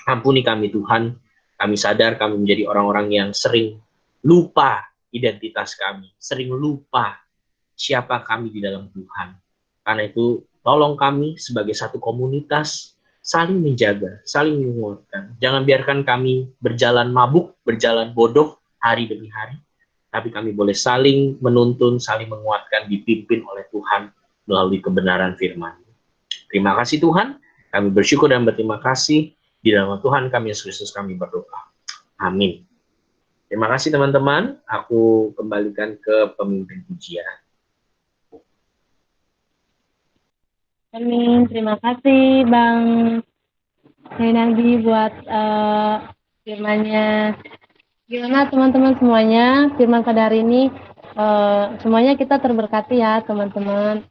Ampuni kami Tuhan, kami sadar kami menjadi orang-orang yang sering lupa identitas kami, sering lupa siapa kami di dalam Tuhan. Karena itu, tolong kami sebagai satu komunitas saling menjaga, saling menguatkan. Jangan biarkan kami berjalan mabuk, berjalan bodoh hari demi hari, tapi kami boleh saling menuntun, saling menguatkan, dipimpin oleh Tuhan melalui kebenaran firman. Terima kasih Tuhan, kami bersyukur dan berterima kasih. Di dalam Tuhan kami Yesus Kristus kami berdoa. Amin. Terima kasih teman-teman. Aku kembalikan ke pemimpin pujian. Amin. Terima kasih Bang Renaldi buat firman-Nya. Gimana teman-teman semuanya? Firman pada hari ini semuanya kita terberkati ya teman-teman.